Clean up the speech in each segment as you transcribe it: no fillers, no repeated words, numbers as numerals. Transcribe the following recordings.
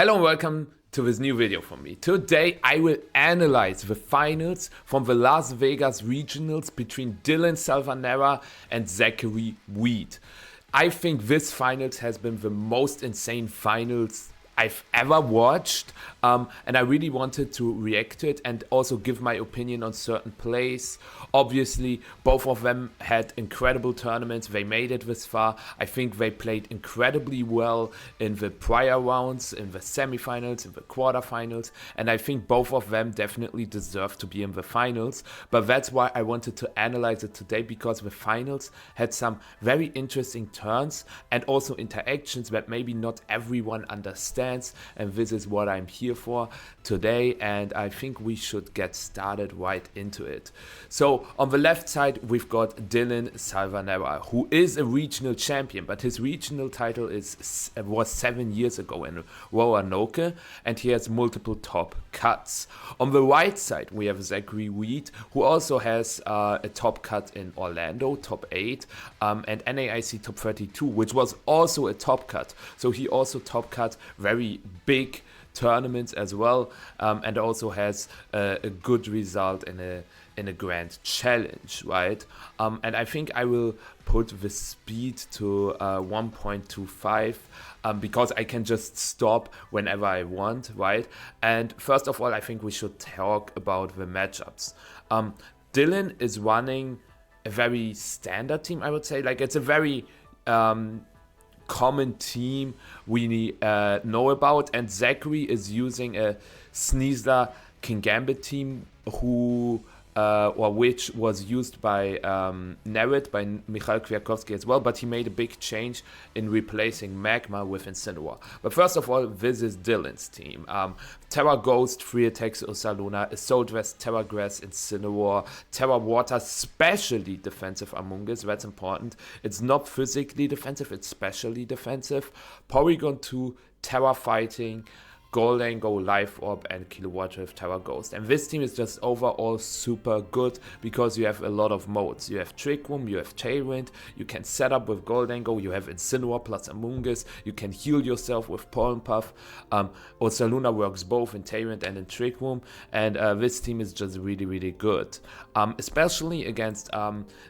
Hello and welcome to this new video from me. Today I will analyze the finals from the Las Vegas regionals between Dylan Salvanera and Zachary Weed. I think this finals has been the most insane finals I've ever watched, and I really wanted to react to it and also give my opinion on certain plays. Obviously, both of them had incredible tournaments. They made it this far. I think they played incredibly well in the prior rounds, in the semifinals, in the quarterfinals, and I think both of them definitely deserve to be in the finals. But that's why I wanted to analyze it today, because the finals had some very interesting turns and also interactions that maybe not everyone understands. And this is what I'm here for today, and I think we should get started right into it. So on the left side we've got Dylan Salvanera, who is a regional champion, but his regional title was 7 years ago in Roanoke, and he has multiple top cuts. On the right side we have Zachary Weed, who also has a top cut in Orlando, top 8, and NAIC top 32, which was also a top cut. So he also top cut very big tournaments as well, and also has a good result in a grand challenge, right? And I think I will put the speed to 1.25 because I can just stop whenever I want, right? And first of all, I think we should talk about the matchups. Dylan is running a very standard team, I would say. Like, it's a very common team we know about, and Zachary is using a Sneasler King Gambit team which was used by Narrett, by Michal Kwiatkowski as well, but he made a big change in replacing Magma with Incineroar. But first of all, this is Dylan's team. Terra Ghost, Free Attacks, Ursaluna, Assault Vest, Terra Grass, Incineroar, Terra Water, specially defensive Amoonguss, that's important. It's not physically defensive, it's specially defensive. Porygon 2, Terra Fighting, Goldango, Life Orb, and Kilowatt with Terra Ghost. And this team is just overall super good because you have a lot of modes. You have Trick Room, you have Tailwind, you can set up with Goldango, you have Incineroar plus Amoonguss, you can heal yourself with Pollen Puff. Ursaluna works both in Tailwind and in Trick Room, and this team is just really, really good. Especially against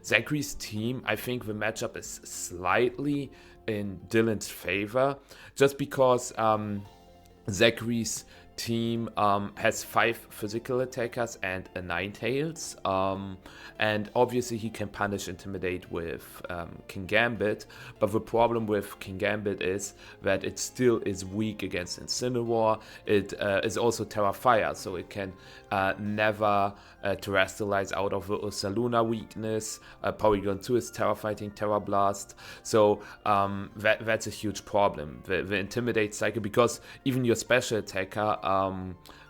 Zachary's team, I think the matchup is slightly in Dylan's favor, just because Zachary's team has 5 physical attackers and a Ninetales, and obviously he can punish Intimidate with King Gambit, but the problem with King Gambit is that it still is weak against Incineroar. It is also Terra Fire, so it can never terrestrialize out of the Ursaluna weakness. Porygon 2 is Terra Fighting, Terra Blast, so that's a huge problem, the Intimidate cycle, because even your special attacker,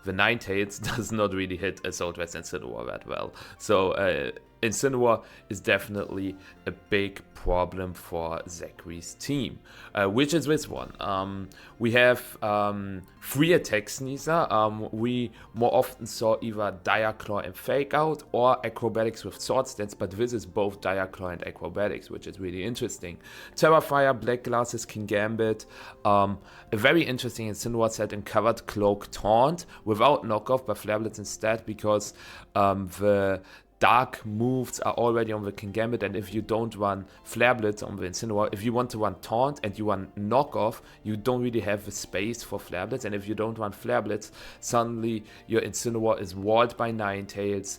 the Ninetales, does not really hit Assault Vest and Incineroar that well. So Incineroar is definitely a big problem for Zachary's team, which is this one. We have Free Attack Sneasler. We more often saw either Dire Claw and Fake Out or Acrobatics with Sword Stance, but this is both Dire Claw and Acrobatics, which is really interesting. Terra Fire, Black Glasses, King Gambit. A very interesting Incineroar set in Covered Cloak Taunt without knockoff but Flare Blitz instead, because the dark moves are already on the King Gambit, and if you don't run Flare Blitz on the Incineroar, if you want to run Taunt and you run Knockoff, you don't really have the space for Flare Blitz, and if you don't run Flare Blitz, suddenly your Incineroar is walled by Ninetales,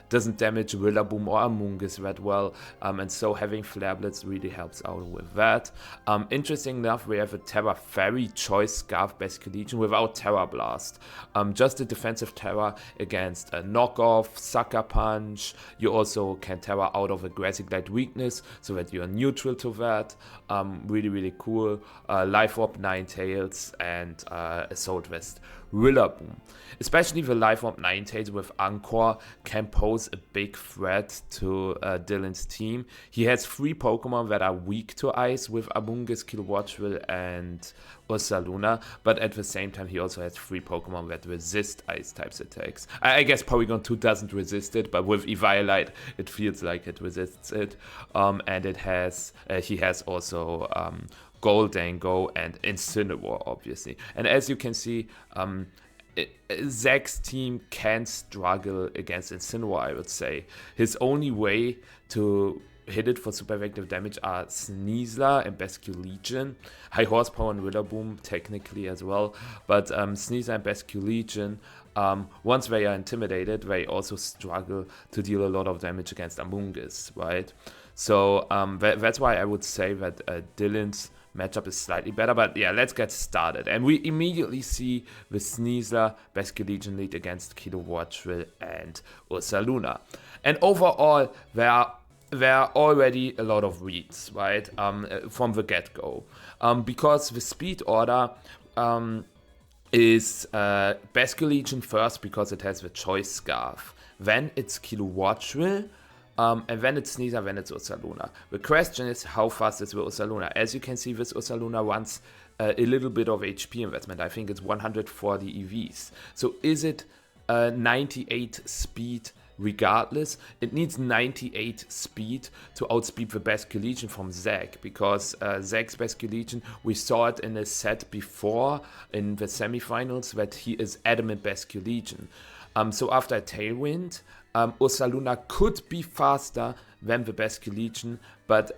doesn't damage Rillaboom or Amoonguss that well, and so having Flare Blitz really helps out with that. Interesting enough, we have a Terra Fairy Choice Scarf Basic Legion without Terra Blast, just a defensive Terra against a Knockoff, Sucker Punch. You also can Terra out of a Grassy Glide weakness so that you are neutral to that. Really, really cool. Life Orb, Ninetales, and Assault Vest Rillaboom. Especially the Life Orb Ninetales with Anchor can pose a big threat to Dylan's team. He has 3 Pokemon that are weak to Ice with Amoonguss, Kilowattrel, and Ursaluna, but at the same time he also has 3 Pokemon that resist Ice types attacks. I guess Porygon 2 doesn't resist it, but with Eviolite it feels like it resists it. And it has he has also Goldango, and Incineroar, obviously. And as you can see, Zach's team can struggle against Incineroar, I would say. His only way to hit it for super effective damage are Sneasler and Basculegion. High Horsepower and Rillaboom technically as well, but Sneasler and Basculegion, once they are intimidated, they also struggle to deal a lot of damage against Amoonguss, right? So that's why I would say that Dylan's matchup is slightly better, but yeah, let's get started. And we immediately see the Sneasler Basculegion lead against Kilowattrill and Ursaluna. And overall, there are already a lot of reads, right, from the get-go. Because the speed order is Basculegion first because it has the Choice Scarf. Then it's Kilowattrill, and then it's Sneasler, then it's Ursaluna. The question is, how fast is the Ursaluna? As you can see, this Ursaluna runs a little bit of HP investment. I think it's 140 EVs. So is it 98 speed regardless? It needs 98 speed to outspeed the Basculegion from Zach, because Zach's Basculegion, we saw it in a set before in the semifinals that he is adamant Basculegion. So after a Tailwind, Ursaluna could be faster than the Basculegion, but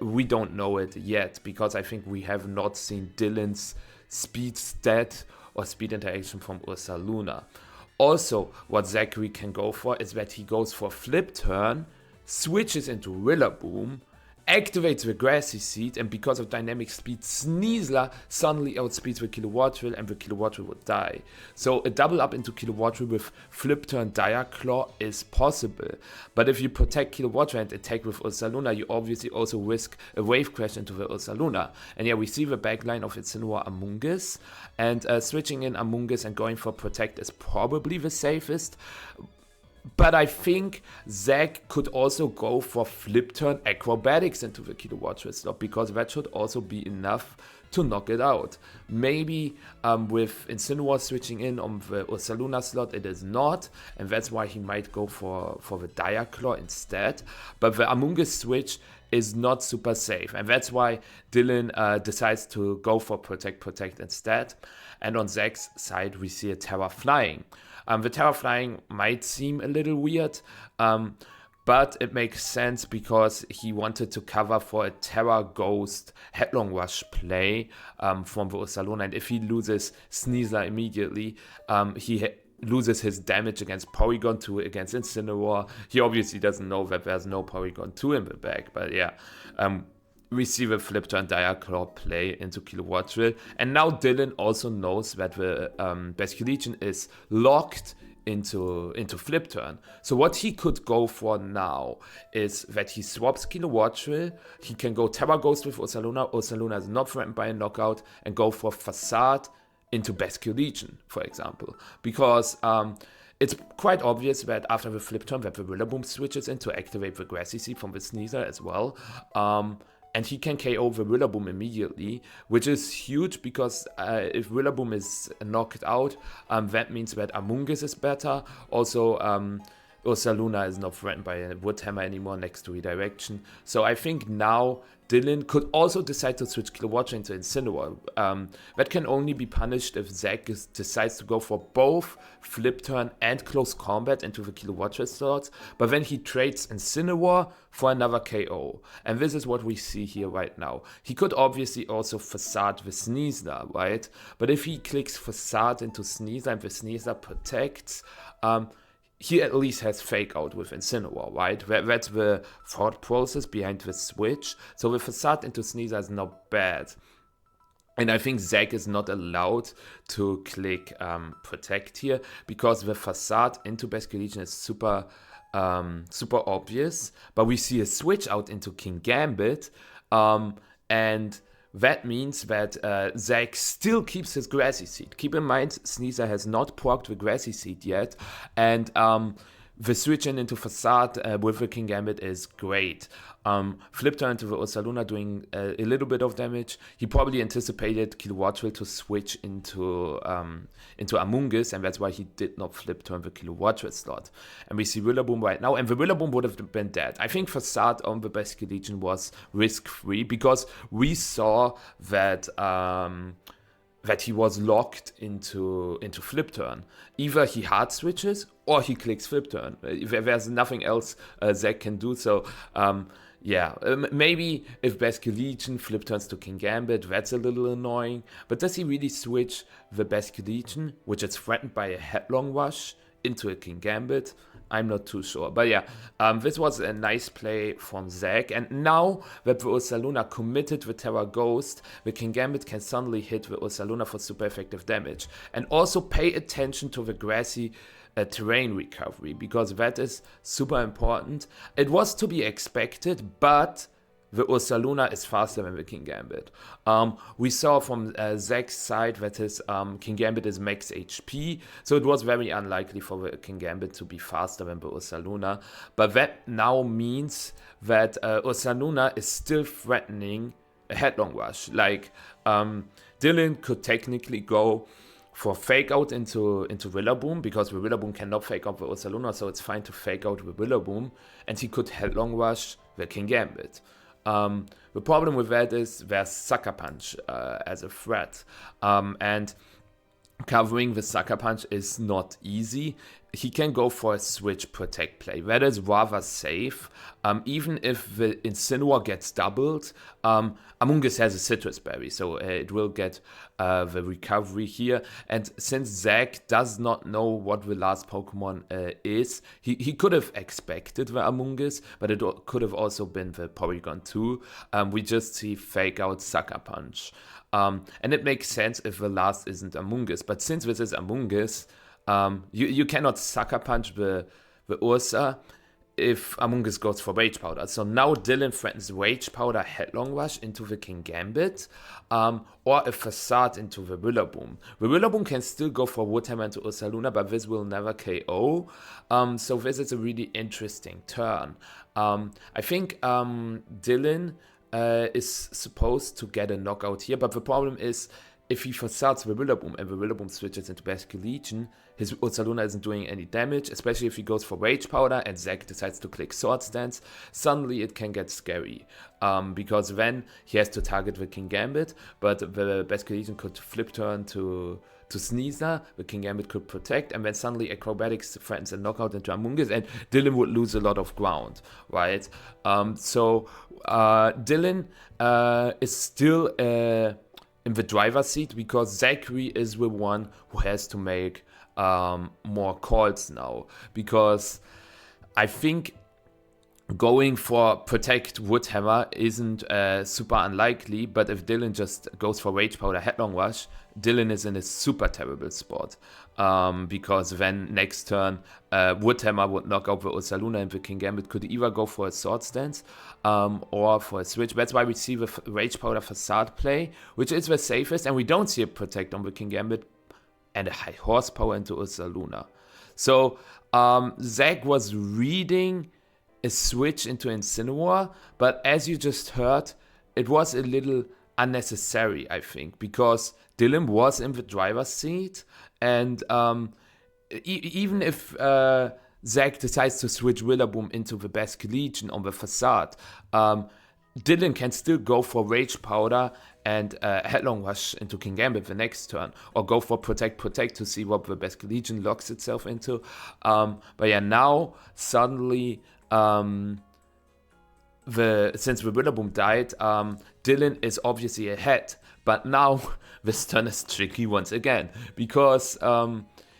we don't know it yet, because I think we have not seen Dylan's speed stat or speed interaction from Ursaluna. Also, what Zachary can go for is that he goes for Flip Turn, switches into Rillaboom, activates the Grassy Seed, and because of dynamic speed, Sneasler suddenly outspeeds the Kilowattrill, and the Kilowattrill would die. So a double up into Kilowattrill with Flip Turn Dire Claw is possible. But if you protect Kilowattrill and attack with Ursaluna, you obviously also risk a Wave Crash into the Ursaluna. And yeah, we see the backline of Incineroar Amoonguss, and switching in Amoonguss and going for Protect is probably the safest. But I think Zach could also go for Flip Turn Acrobatics into the Kilowattrill slot, because that should also be enough to knock it out. Maybe with Incineroar switching in on the Ursaluna slot, it is not, and that's why he might go for the Dire Claw instead. But the Amoonguss switch is not super safe, and that's why Dylan decides to go for Protect instead. And on Zach's side, we see a Terra Flying. The Terra Flying might seem a little weird, but it makes sense because he wanted to cover for a Terra Ghost Headlong Rush play from the Ursaluna, and if he loses Sneasler immediately, he loses his damage against Porygon 2 against Incineroar. He obviously doesn't know that there's no Porygon 2 in the back, but yeah. We see the Flip Turn Dire Claw play into Kilowattrill, and now Dylan also knows that the Basculegion is locked into Flip Turn. So what he could go for now is that he swaps Kilowattrill, he can go Terra Ghost with Ursaluna, Ursaluna is not threatened by a knockout, and go for Facade into Basculegion, for example. Because it's quite obvious that after the Flip Turn that the Rillaboom switches in to activate the Grassy Seed from the Sneasler as well. And he can KO the Rillaboom immediately, which is huge because if Rillaboom is knocked out, that means that Amoonguss is better. Also, Ursaluna is not threatened by a Wood Hammer anymore next to Redirection. So I think now Dylan could also decide to switch Kilowattrill into Incineroar. That can only be punished if Zach decides to go for both Flip Turn and Close Combat into the Kilowattrill slots, but then he trades Incineroar for another KO. And this is what we see here right now. He could obviously also Facade the Sneasler, right? But if he clicks Facade into Sneasler and the Sneasler protects, he at least has Fake Out with Incineroar, right? That's the thought process behind the switch. So the Facade into Sneasler is not bad. And I think Zach is not allowed to click Protect here, because the Facade into Basculegion is super obvious. But we see a switch out into King Gambit, and that means that Zach still keeps his Grassy Seed. Keep in mind, Sneasler has not procced the Grassy Seed yet, and the switching into facade with the King Gambit is great. Flip turn into the Ursaluna doing a little bit of damage. He probably anticipated Kilowattrel to switch into Amoonguss, and that's why he did not flip turn the Kilowattrel slot. And we see Rillaboom right now, and the Rillaboom would have been dead. I think facade on the Basque Legion was risk-free because we saw that that he was locked into flip turn. Either he hard switches or he clicks flip turn. There's nothing else Zach can do. So maybe if Basque Legion flip turns to King Gambit, that's a little annoying. But does he really switch the Basque Legion, which is threatened by a Headlong Rush, into a King Gambit? I'm not too sure. But this was a nice play from Zach. And now that the Ursaluna committed the Terra Ghost, the King Gambit can suddenly hit the Ursaluna for super effective damage. And also pay attention to the grassy terrain recovery, because that is super important. It was to be expected, but the Ursaluna is faster than the King Gambit. We saw from Zach's side that his King Gambit is max HP, so it was very unlikely for the King Gambit to be faster than the Ursaluna. But that now means that Ursaluna is still threatening a Headlong Rush. Like, Dylan could technically go for fake out into Rillaboom, because the Rillaboom cannot fake out the Ursaluna, so it's fine to fake out the Rillaboom, and he could Headlong Rush the King Gambit. The problem with that is there's Sucker Punch as a threat, and covering the Sucker Punch is not easy. He can go for a switch protect play. That is rather safe. Even if the Incineroar gets doubled, Amoonguss has a Citrus Berry, so it will get the recovery here. And since Zach does not know what the last Pokemon is, he could have expected the Amoonguss, but it could have also been the Porygon 2. We just see Fake Out Sucker Punch. And it makes sense if the last isn't Amoonguss, but since this is Amoonguss, you cannot Sucker Punch the Ursa if Amoonguss goes for Rage Powder. So now Dylan threatens Rage Powder Headlong Rush into the King Gambit, or a Facade into the Rillaboom. The Rillaboom can still go for Wood Hammer into Ursaluna, but this will never KO. So this is a really interesting turn. I think Dylan is supposed to get a knockout here, but the problem is, if he facades the Rillaboom and the Rillaboom switches into Basque Legion, his Ursaluna isn't doing any damage, especially if he goes for Rage Powder and Zach decides to click Swords Dance. Suddenly it can get scary, because then he has to target the King Gambit, but the Basque Legion could flip turn to Sneasler, the King Gambit could protect, and then suddenly Acrobatics threatens a knockout into Amoonguss, and Dylan would lose a lot of ground, right? So Dylan is still in the driver's seat, because Zachary is the one who has to make more calls now, because I think going for Protect Woodhammer isn't super unlikely, but if Dylan just goes for Rage Powder Headlong Rush, Dylan is in a super terrible spot, because then next turn Woodhammer would knock out the Ursaluna, and the King Gambit could either go for a Sword Stance or for a switch. That's why we see the Rage Powder Facade play, which is the safest, and we don't see a Protect on the King Gambit and a high horsepower into Ursaluna. So Zach was reading a switch into Incineroar, but as you just heard, it was a little unnecessary, I think, because Dylan was in the driver's seat, and even if Zach decides to switch Rillaboom into the Basque Legion on the Facade, Dylan can still go for Rage Powder and Headlong Rush into King Gambit the next turn, or go for Protect to see what the Basque Legion locks itself into. But yeah, now suddenly, since the Rillaboom died, Dylan is obviously ahead, but now this turn is tricky once again, because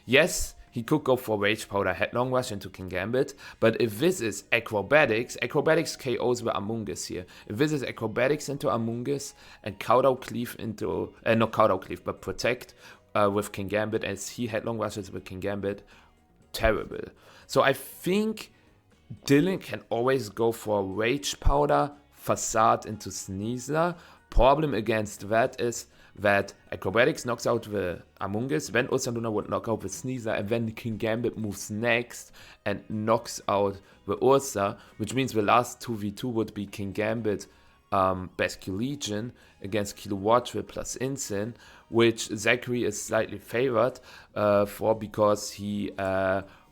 yes, he could go for Rage Powder Headlong Rush into King Gambit, but if this is Acrobatics KOs the Amoonguss here. If this is Acrobatics into Amoonguss and Cowdow Cleave into, not Cowdow Cleave, but Protect with King Gambit, as he Headlong Rushes with King Gambit, terrible. So I think Dylan can always go for Rage Powder Facade into Sneasler. Problem against that is that Acrobatics knocks out the Amoonguss, then Ursa Luna would knock out the Sneasler, and then King Gambit moves next and knocks out the Ursa, which means the last 2v2 would be King Gambit, Basque Legion against Kilowatt plus Incin, which Zachary is slightly favored for because he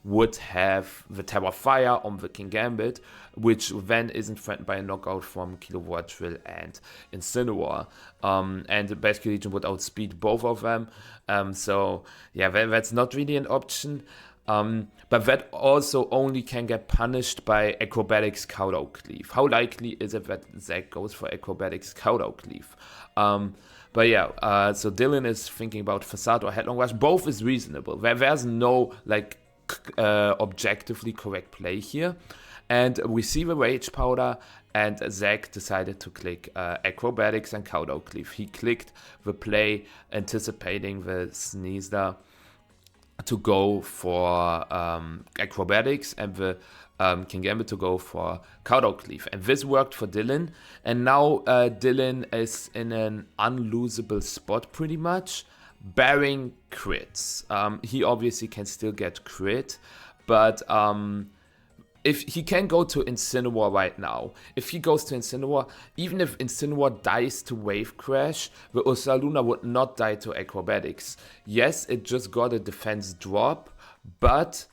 would have the Terra Fire on the King Gambit, which then isn't threatened by a knockout from Kilowatt Drill and Incineroar. And the Basque Legion would outspeed both of them. So yeah, that's not really an option. But that also only can get punished by Acrobatics Counter Cleave. How likely is it that Zach goes for Acrobatics Counter Cleave? But yeah, so Dylan is thinking about Facade or Headlong Rush. Both is reasonable. There's no like objectively correct play here. And we see the Rage Powder, and Zach decided to click Acrobatics and Counter Cleave. He clicked the play anticipating the Sneasler to go for Acrobatics and the King Gambit to go for Counter Cleave. And this worked for Dylan. And now Dylan is in an unlosable spot pretty much, barring crits. He obviously can still get crit, but if he can go to Incineroar right now, if he goes to Incineroar, even if Incineroar dies to Wave Crash, the Ursaluna would not die to Acrobatics. Yes, it just got a defense drop, but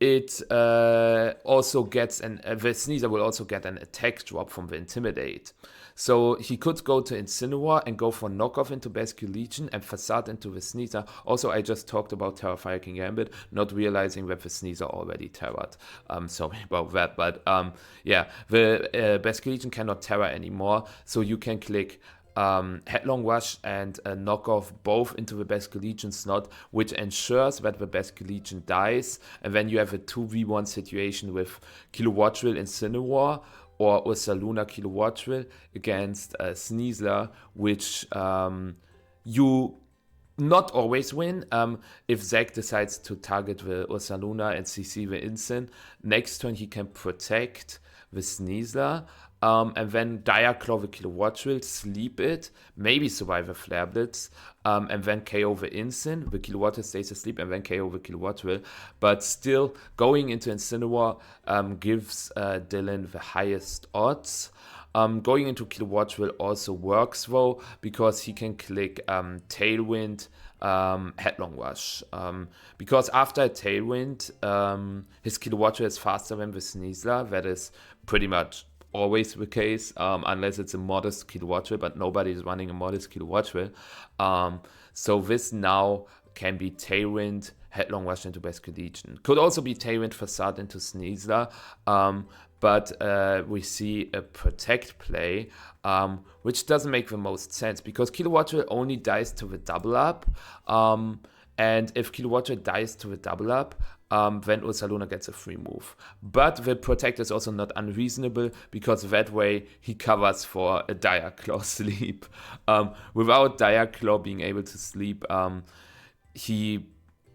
it also gets the Sneasler will also get an attack drop from the Intimidate. So he could go to Incineroar and go for knockoff into Basque Legion and Facade into the Sneasler. Also, I just talked about Terrafire King Gambit, not realizing that the Sneasler already terrored. Sorry about that, but yeah, the Basque Legion cannot terror anymore, so you can click Headlong Rush and knock off both into the Basque Legion slot, which ensures that the Basque Legion dies, and then you have a 2v1 situation with Kilowatt Drill Incineroar or Ursaluna Kilowatt Drill against Sneasler, which you not always win. If Zach decides to target the Ursaluna and CC the Incin, next turn he can protect the Sneasler, and then Dire Claw the Kilowatt Drill, sleep it, maybe survive a Flare Blitz, and then KO the Incin. The Kilowatt stays asleep and then KO the Kilowatt Drill. But still, going into Incineroar gives Dylan the highest odds. Going into Kilowatt Drill also works though, because he can click Tailwind, Headlong Rush. Because after a Tailwind, his Kilowatt Drill is faster than the Sneasler. That is pretty much always the case, unless it's a modest Kilowatt Drill, but nobody is running a modest Kilowatt Drill. So this now can be Tailwind, Headlong Rush into Basque Legion. Could also be Tailwind, Facade into Sneasler, but we see a Protect play, which doesn't make the most sense, because Kilowatt Drill only dies to the double up, and if Kilowatt Drill dies to the double up, then Ursaluna gets a free move. But the Protect is also not unreasonable, because that way he covers for a Dire Claw sleep. Without Dire Claw being able to sleep, he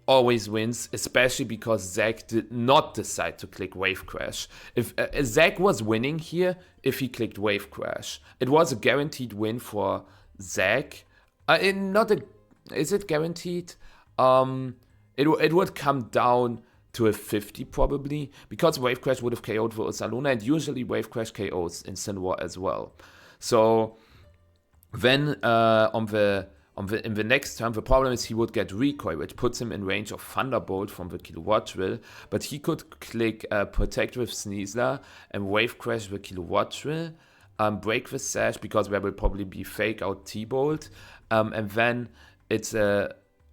always wins, especially because Zach did not decide to click Wave Crash. If Zach was winning here, if he clicked Wave Crash, it was a guaranteed win for Zach. Is it guaranteed? It would come down to a 50 probably, because Wave Crash would have KO'd for Ursaluna, and usually Wave Crash KOs Incineroar as well. So then in the next turn, the problem is he would get Recoil, which puts him in range of Thunderbolt from the Kilowatt Drill, but he could click Protect with Sneasler and Wave Crash the Kilowatt Drill, break the Sash, because there will probably be Fake Out T-Bolt, and then it's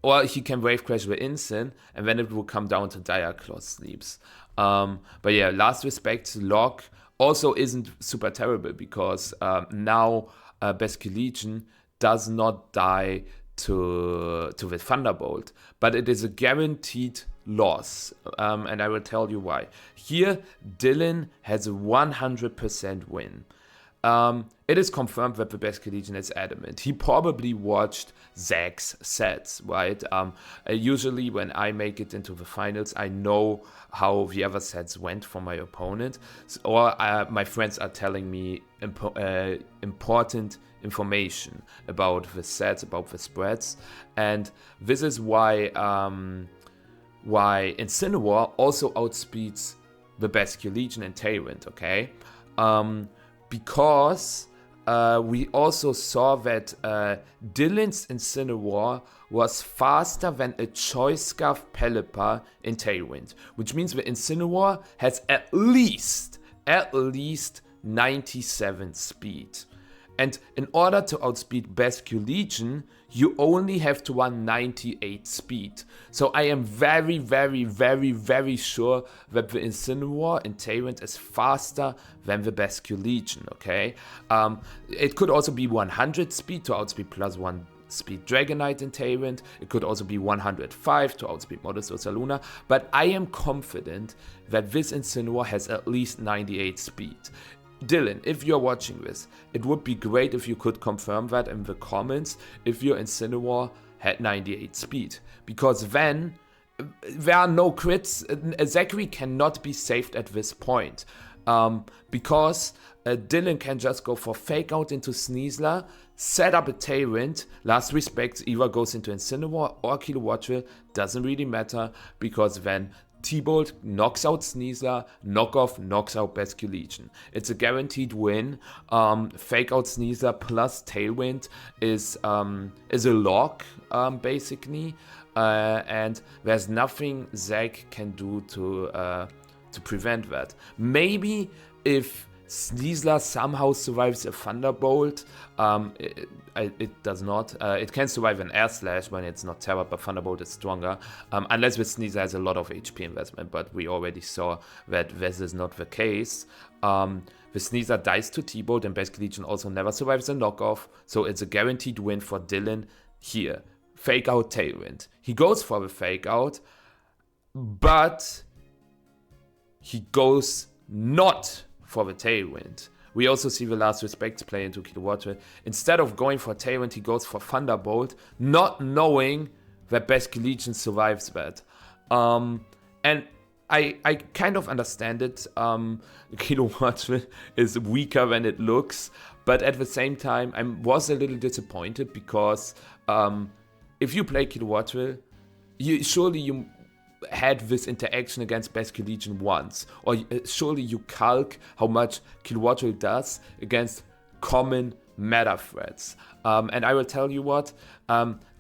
or he can Wave Crash the Incin, and then it will come down to Dire Claw sleeps. But yeah, Last Respect's lock also isn't super terrible, because now Basque Legion does not die to the Thunderbolt, but it is a guaranteed loss, and I will tell you why. Here, Dylan has a 100% win. it is confirmed that the best collegian is adamant. He probably watched Zach's sets, right? Usually when I make it into the finals, I know how the other sets went for my opponent, or my friends are telling me important information about the sets, about the spreads, and this is why Incineroar also outspeeds the best collegian in Tailwind, okay? Because we also saw that Dylan's Incineroar was faster than a Choice Scarf Pelipper in Tailwind, which means the Incineroar has at least 97 speed. And in order to outspeed best collegian, you only have to run 98 speed. So I am very, very, very, very sure that the Incineroar in Tailwind is faster than the best collegian, okay? It could also be 100 speed to outspeed +1 speed Dragonite in Tailwind. It could also be 105 to outspeed Modest Ursaluna. But I am confident that this Incineroar has at least 98 speed. Dylan, if you're watching this, it would be great if you could confirm that in the comments if your Incineroar had 98 speed. Because then, there are no crits. Zachary cannot be saved at this point. Because Dylan can just go for Fake Out into Sneasler, set up a Tailwind, Last Respect either goes into Incineroar or Kilowattrel, doesn't really matter, because then T-Bolt knocks out Sneasler, Knockoff knocks out Best Collegian. It's a guaranteed win. Fake Out Sneasler plus Tailwind is a lock, basically. And there's nothing Zach can do to prevent that. Maybe if Sneasler somehow survives a Thunderbolt, it does not. It can survive an Air Slash when it's not Terra, but Thunderbolt is stronger. Unless with Sneasler has a lot of HP investment, but we already saw that this is not the case. The Sneasler dies to T-Bolt, and Best Collegian also never survives a knockoff, so it's a guaranteed win for Dylan here. Fake Out Tailwind. He goes for the Fake Out, but he goes not for the Tailwind. We also see the Last Respect play into Kilowattrel. Instead of going for Tailwind, he goes for Thunderbolt, not knowing that Best Collegian survives that. And I kind of understand it. Kilowattrel is weaker than it looks, but at the same time, I was a little disappointed because if you play Kilowattrel, surely you had this interaction against Best Collegian once, or surely you calc how much Kilowattrel does against common meta threats. And I will tell you what,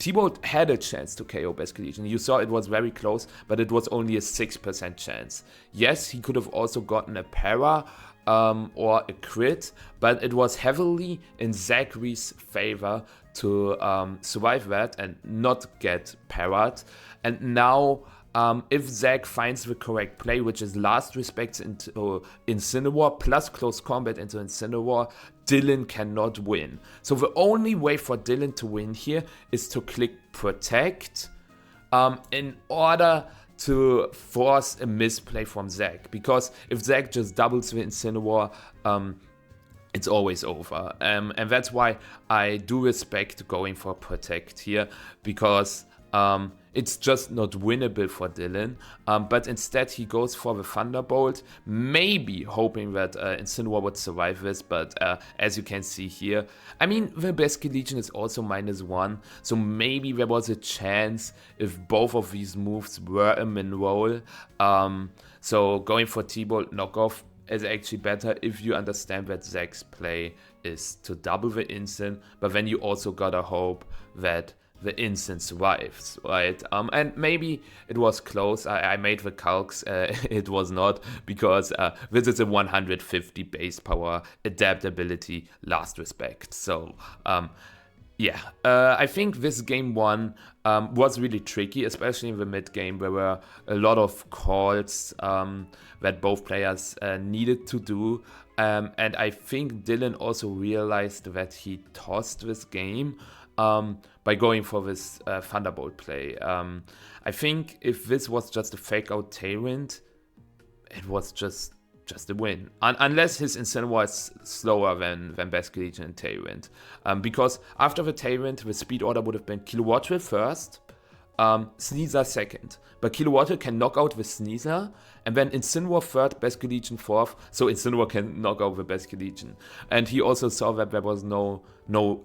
T-Bolt had a chance to KO Best Collegian. You saw it was very close, but it was only a 6% chance. Yes, he could have also gotten a para or a crit, but it was heavily in Zachary's favor to survive that and not get para'd. And now, if Zach finds the correct play, which is Last Respects into Incineroar plus Close Combat into Incineroar, Dylan cannot win. So the only way for Dylan to win here is to click Protect in order to force a misplay from Zach. Because if Zach just doubles the Incineroar, it's always over. And that's why I do respect going for Protect here, because it's just not winnable for Dylan, but instead he goes for the Thunderbolt, maybe hoping that Incineroar would survive this, but as you can see here, I mean, the Best Collegian is also -1, so maybe there was a chance if both of these moves were a min roll. So going for T-Bolt knockoff is actually better if you understand that Zach's play is to double the instant, but then you also gotta hope that the instant survives, right? And maybe it was close. I made the calcs. It was not, because this is a 150 base power, adaptability, Last Respect. So yeah, I think this game 1 was really tricky, especially in the mid game. There were a lot of calls that both players needed to do. And I think Dylan also realized that he tossed this game by going for this Thunderbolt play. I think if this was just a Fake Out Tailwind, it was just just a win. Unless his Incineroar is slower than Basculegion and Tailwind. Because after the Tailwind, the speed order would have been Kilowattrill first, Sneasel second. But Kilowattrill can knock out the Sneasel, and then Incineroar third, Basculegion fourth, so Incineroar can knock out the Basculegion. And he also saw that there was no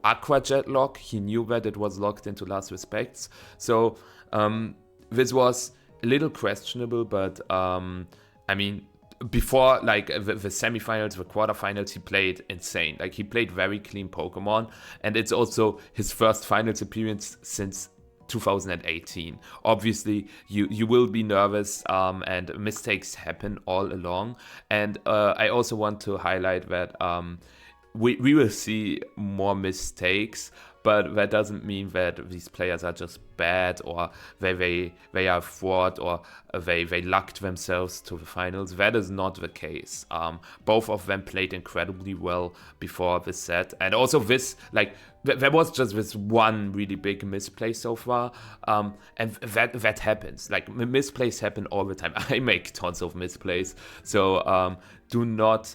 Aqua Jet lock. He knew that it was locked into Last Respects. So this was a little questionable, but I mean, before like the semifinals, the quarterfinals, he played insane. Like, he played very clean Pokemon, and it's also his first finals appearance since 2018. Obviously, you will be nervous, and mistakes happen all along. And I also want to highlight that we will see more mistakes, but that doesn't mean that these players are just bad, or they are fraud, or they lucked themselves to the finals. That is not the case. Both of them played incredibly well before this set, and also this, like, there was just this one really big misplay so far, and that happens. Like, misplays happen all the time. I make tons of misplays, so do not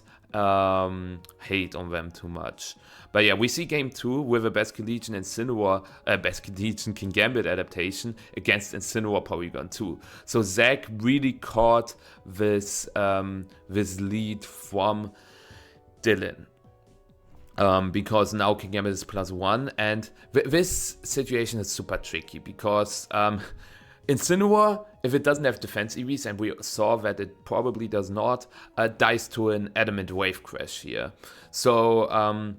hate on them too much. But yeah, we see game 2 with a Basculegion Incineroar, Basculegion Kingambit adaptation against Incineroar Porygon 2. So Zach really caught this lead from Dylan. Because now Kingambit is +1, and this situation is super tricky because Incineroar, if it doesn't have defense EVs, and we saw that it probably does not, dies to an Adamant Wave Crash here. So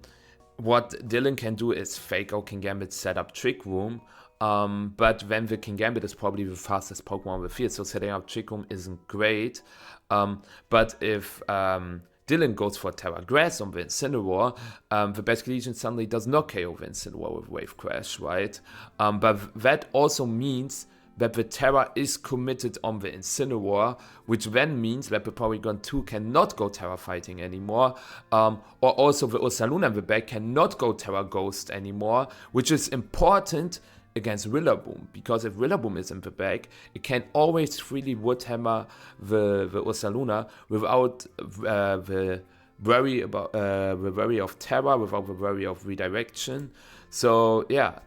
what Dylan can do is fake out Kingambit's setup Trick Room, but then the Kingambit is probably the fastest Pokemon on the field, so setting up Trick Room isn't great. But if Dylan goes for Terra Grass on the Incineroar, the Basculegion suddenly does not KO the Incineroar with Wave Crash, right? But that also means that the Terra is committed on the Incineroar, which then means that the Porygon 2 cannot go Terra Fighting anymore, or also the Ursaluna in the back cannot go Terra Ghost anymore, which is important against Rillaboom, because if Rillaboom is in the back, it can always freely Wood Hammer the Ursaluna without the worry of Terra, without the worry of redirection. So yeah,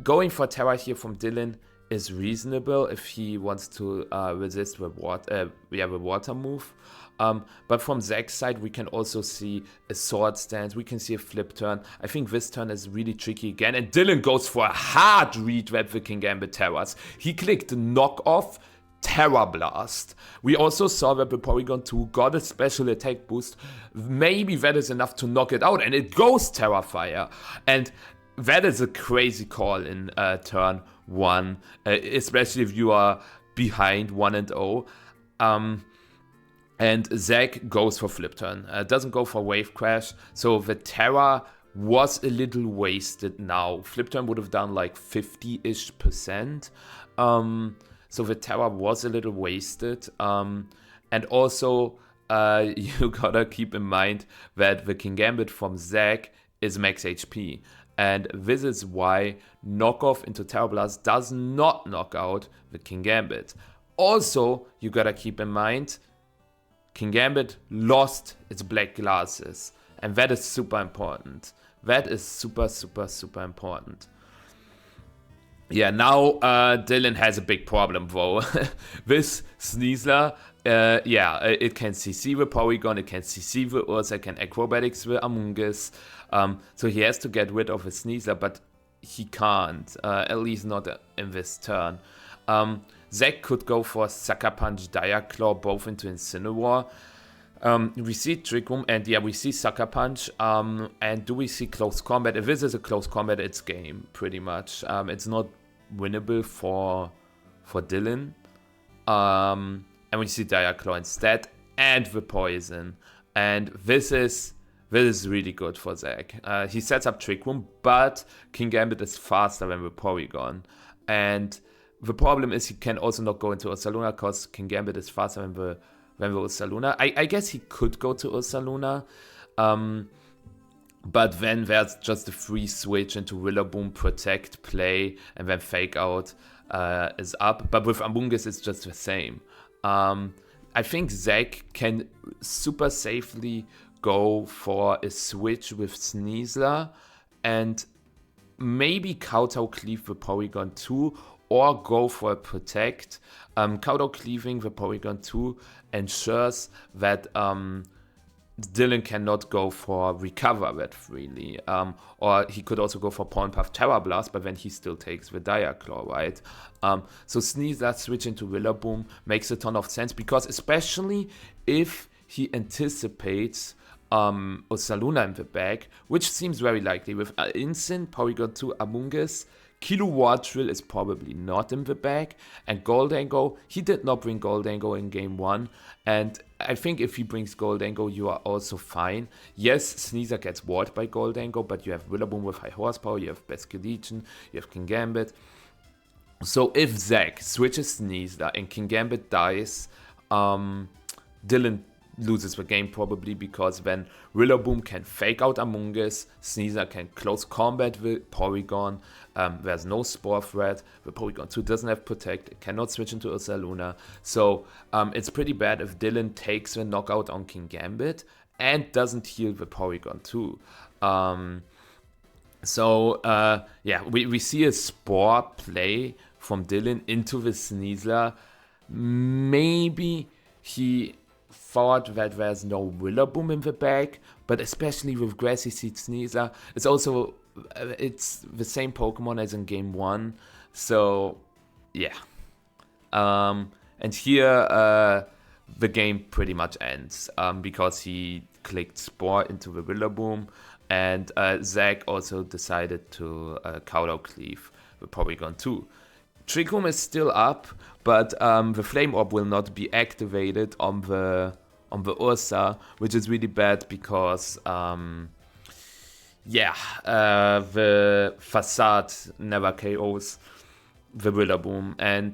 going for Terra here from Dylan is reasonable if he wants to resist the water move. But from Zach's side, we can also see a sword stance, we can see a flip turn. I think this turn is really tricky again, and Dylan goes for a hard read that the Kingambit Terras. He clicked knock off Terra Blast. We also saw that the Porygon 2 got a special attack boost. Maybe that is enough to knock it out, and it goes Terra Fire. And that is a crazy call in turn 1, especially if you are behind 1-0. And Zach goes for flip turn, doesn't go for wave crash, so the Terra was a little wasted now. Flip turn would have done like 50-ish%. So the Terra was a little wasted. And also, you gotta keep in mind that the Kingambit from Zach is max HP. And this is why knockoff into Terra Blast does not knock out the Kingambit. Also, you gotta keep in mind, Kingambit lost its black glasses. And that is super important. That is super, super, super important. Yeah, now Dylan has a big problem though. This Sneasler, it can CC the Porygon, it can CC the Ursa, it can acrobatics the Amoonguss. So he has to get rid of his Sneasler, but he can't, at least not in this turn. Zach could go for Sucker Punch, Dire Claw, both into Incineroar. We see Trick Room, and yeah, we see Sucker Punch. And do we see Close Combat? If this is a Close Combat, it's game, pretty much. It's not winnable for Dylan. And we see Dire Claw instead, and the Poison. And this is really good for Zach. He sets up Trick Room, but Kingambit is faster than the Porygon. And the problem is he can also not go into Ursaluna because Kingambit is faster than the Ursaluna. I guess he could go to Ursaluna, but then there's just a free switch into Rillaboom, Protect, Play, and then Fake Out is up. But with Amoonguss, it's just the same. I think Zach can super safely go for a switch with Sneasler and maybe Kowtow cleave the Porygon 2 or go for a protect. Kowtow cleaving the Porygon 2 ensures that Dylan cannot go for recover that freely. Or he could also go for Pawn Puff Terra Blast, but then he still takes the Dire Claw, right? So Sneasler switching to Rillaboom makes a ton of sense, because especially if he anticipates Ursaluna in the bag, which seems very likely. With Instant, Porygon 2, Amoonguss, Kilowatt Drill is probably not in the bag, and Goldango, he did not bring Goldango in game 1, and I think if he brings Goldango, you are also fine. Yes, Sneasler gets walled by Goldango, but you have Rillaboom with high horsepower, you have Basculegion, you have Kingambit. So if Zach switches Sneasler and Kingambit dies, Dylan loses the game probably, because then Rillaboom can fake out Amoonguss, Sneasler can close combat with Porygon, there's no Spore threat, the Porygon 2 doesn't have Protect, it cannot switch into Ursaluna, so it's pretty bad if Dylan takes the knockout on Kingambit and doesn't heal the Porygon 2. We see a Spore play from Dylan into the Sneasler. Maybe he thought that there's no Rillaboom in the bag, but especially with Grassy Seed Sneasler, it's the same Pokemon as in game 1, so yeah. And here the game pretty much ends, because he clicked Spore into the Rillaboom, and Zach also decided to Kowtow cleave the Porygon 2. Trick Room is still up, but the Flame Orb will not be activated on the Ursa, which is really bad, because the Facade never KOs the Rillaboom, and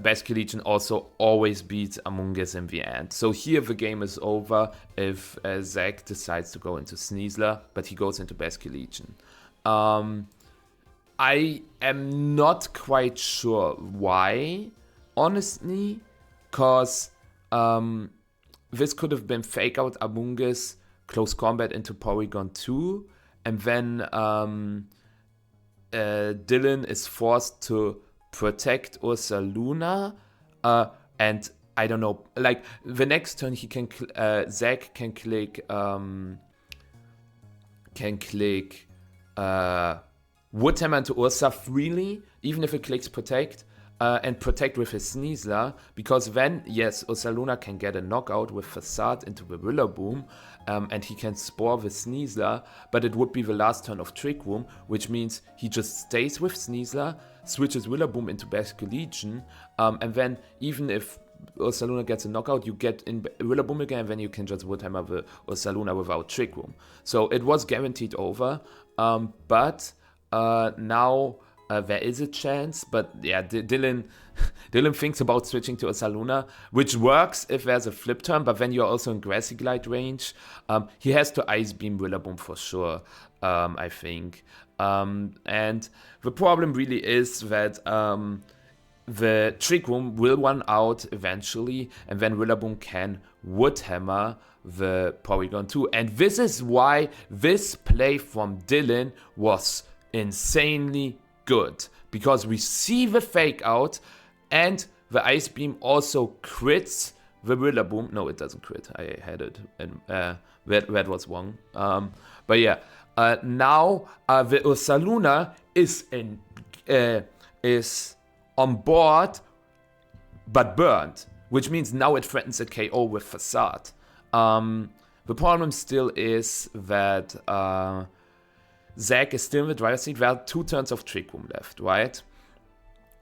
Basculegion also always beats Amoonguss in the end. So here the game is over if Zach decides to go into Sneasler, but he goes into Basculegion. I am not quite sure why, honestly, because this could have been fake out Amoonguss, close combat into Porygon 2, and then Dylan is forced to protect Ursaluna, and I don't know, like the next turn he can Zach can click Wood Hammer into Ursa freely, even if it clicks Protect, and Protect with his Sneasler, because then, yes, Ursaluna can get a knockout with Facade into the Rillaboom, and he can Spore the Sneasler, but it would be the last turn of Trick Room, which means he just stays with Sneasler, switches Rillaboom into Basculegion, and then even if Ursaluna gets a knockout, you get in Rillaboom again, and then you can just Woodhammer the Ursaluna without Trick Room. So it was guaranteed over, but now there is a chance, but yeah, Dylan thinks about switching to Ursaluna, which works if there's a flip turn, but then you're also in Grassy Glide range. He has to Ice Beam Rillaboom for sure, I think. And the problem really is that the Trick Room will run out eventually, and then Rillaboom can Woodhammer the Porygon 2. And this is why this play from Dylan was insanely good, because we see the fake out, and the Ice Beam also crits the Rillaboom. No, it doesn't crit. I had it, and that was wrong. But yeah, now the Ursaluna is on board, but burned, which means now it threatens a KO with Facade. The problem still is that Zach is still in the driver's seat. There are 2 turns of Trick Room left, right?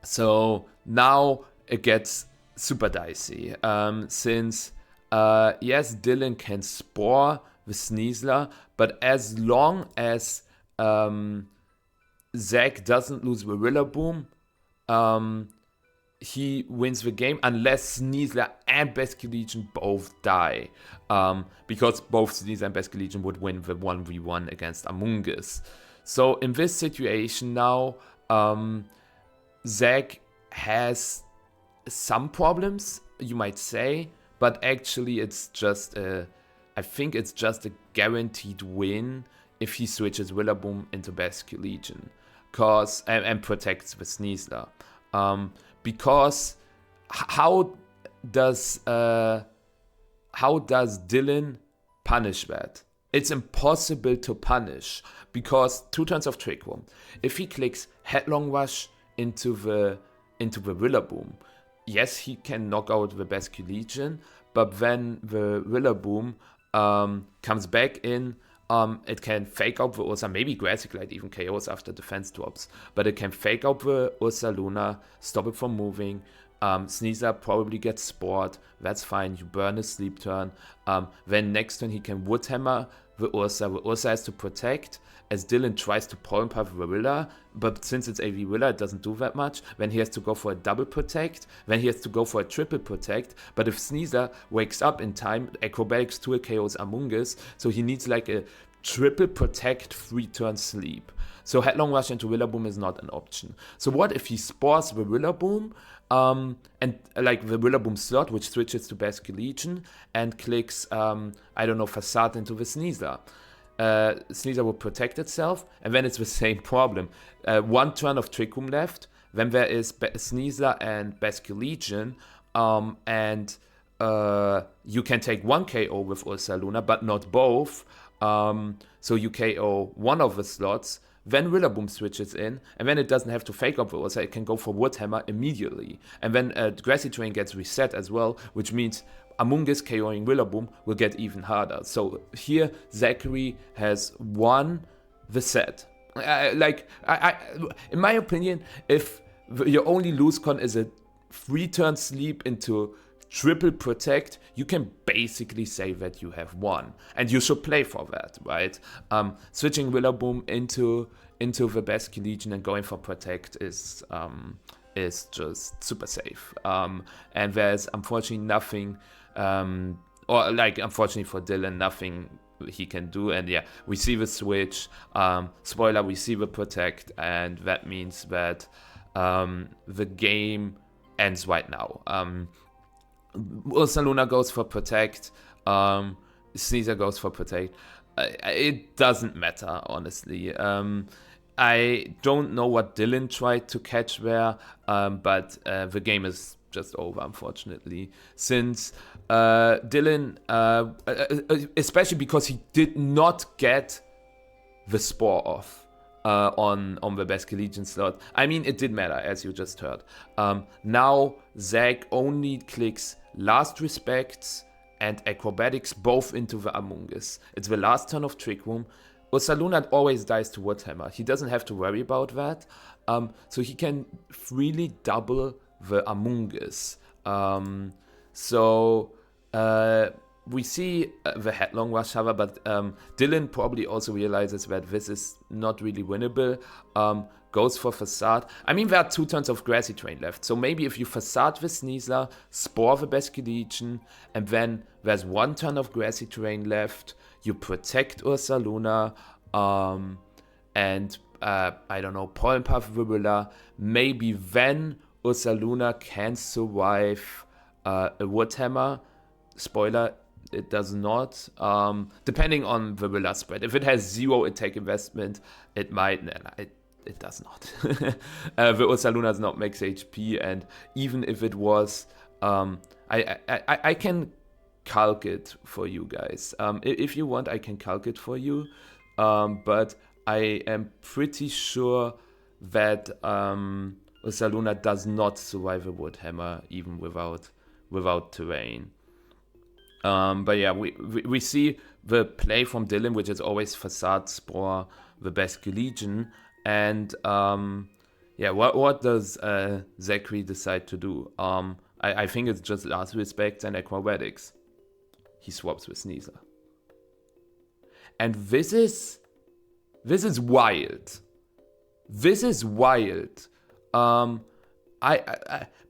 So now it gets super dicey. Since, yes, Dylan can Spore the Sneasler, but as long as Zach doesn't lose the Rillaboom, he wins the game unless Sneasler and Basculegion both die. Because both Sneasler and Basculegion would win the 1v1 against Amoonguss. So in this situation now, Zach has some problems, you might say, but actually I think it's just a guaranteed win if he switches Rillaboom into Basque Legion, and protects the Sneasler. Because how does Dylan punish that? It's impossible to punish because 2 turns of Trick Room. If he clicks Headlong Rush into the Rillaboom, yes, he can knock out the Basque Legion, but when the Rillaboom comes back in, it can fake out the Ursa, maybe Grassy Glide even KOs after defense drops, but it can fake out the Ursa Luna, stop it from moving. Sneasler probably gets Spored, that's fine, you burn his sleep turn. Then next turn he can Wood Hammer the Ursa has to protect, as Dylan tries to Pollen Puff Rilla, but since it's AV Rilla, it doesn't do that much. Then he has to go for a double protect, then he has to go for a triple protect, but if Sneasler wakes up in time, Acrobatics 2 KOs Amoonguss, so he needs like a triple protect 3-turn sleep. So Headlong Rush into Rillaboom is not an option. So what if he spores the Rillaboom, and like the Rillaboom slot, which switches to Basque Legion, and clicks, Facade into the Sneasler. Sneasler will protect itself, and then it's the same problem. 1 turn of Trick Room left, then there is Sneasler and Basque Legion, and you can take 1 KO with Ursa Luna, but not both. So you KO one of the slots, then Rillaboom switches in, and then it doesn't have to fake up the Ursa, it can go for Wood Hammer immediately. And then Grassy Terrain gets reset as well, which means Amoonguss KOing Rillaboom will get even harder. So here, Zachary has won the set. In my opinion, if your only lose con is a 3-turn sleep into triple protect, you can basically say that you have won, and you should play for that, right? Switching Rillaboom into the Basque Legion and going for protect is just super safe. And there's unfortunately nothing, unfortunately for Dylan, nothing he can do. And yeah, we see the switch. Spoiler: we see the protect, and that means that the game ends right now. Ursa Luna goes for protect, Sneasler goes for protect. It doesn't matter, honestly. I don't know what Dylan tried to catch there, but the game is just over, unfortunately. Since Dylan, especially because he did not get the Spore off. On the Basque Legion slot. I mean, it did matter, as you just heard. Now, Zach only clicks Last Respects and Acrobatics both into the Amoonguss. It's the last turn of Trick Room. Ursa Luna always dies to Wood Hammer. He doesn't have to worry about that. So he can freely double the Amoonguss. We see the Headlong Rush, however, but Dylan probably also realizes that this is not really winnable. Goes for Facade. I mean, there are 2 turns of Grassy Terrain left, so maybe if you Facade with Sneasler, Spore the Basque Legion, and then there's 1 turn of Grassy Terrain left, you protect Ursa Luna, and Pollen Puff Ribbler. Maybe then Ursa Luna can survive a Wood Hammer. Spoiler, it does not. Depending on the Rilla spread. If it has 0 attack investment, it might. It does not. The Ursa Luna does not max HP, and even if it was, I can calc it for you guys. If you want, I can calc it for you. But I am pretty sure that Ursa Luna does not survive a Wood Hammer even without terrain. But yeah, we see the play from Dylan, which is always Facade, Spore, the Basque Legion, and what does Zachary decide to do? I think it's just Last Respects and Acrobatics. He swaps with Sneasler, and this is wild. This is wild.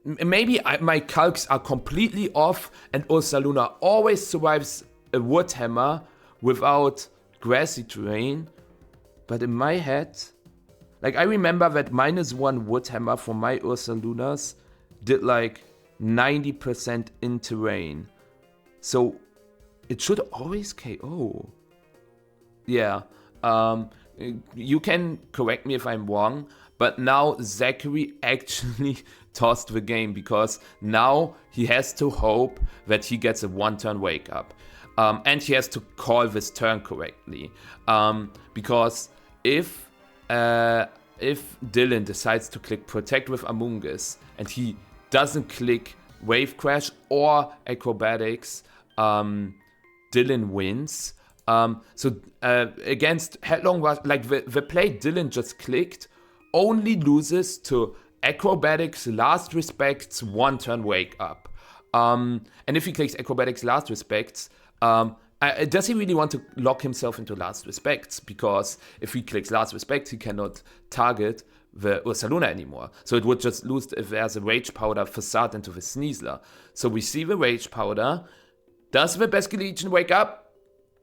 Maybe my calcs are completely off, and Ursa Luna always survives a Wood Hammer without Grassy Terrain. But in my head, I remember that -1 Wood Hammer for my Ursa Lunas did 90% in terrain. So it should always KO. Yeah. You can correct me if I'm wrong, but now Zachary actually tossed the game because now he has to hope that he gets a 1-turn wake up. And he has to call this turn correctly. Because if Dylan decides to click Protect with Amoonguss and he doesn't click Wave Crash or Acrobatics, Dylan wins. Against Headlong Rush, like the play Dylan just clicked only loses to Acrobatics Last Respects 1-turn wake up. And if he clicks Acrobatics Last Respects, does he really want to lock himself into Last Respects? Because if he clicks Last Respects, he cannot target the Ursaluna anymore. So it would just lose if there's a Rage Powder Facade into the Sneasler. So we see the Rage Powder. Does the Pesky Legion wake up?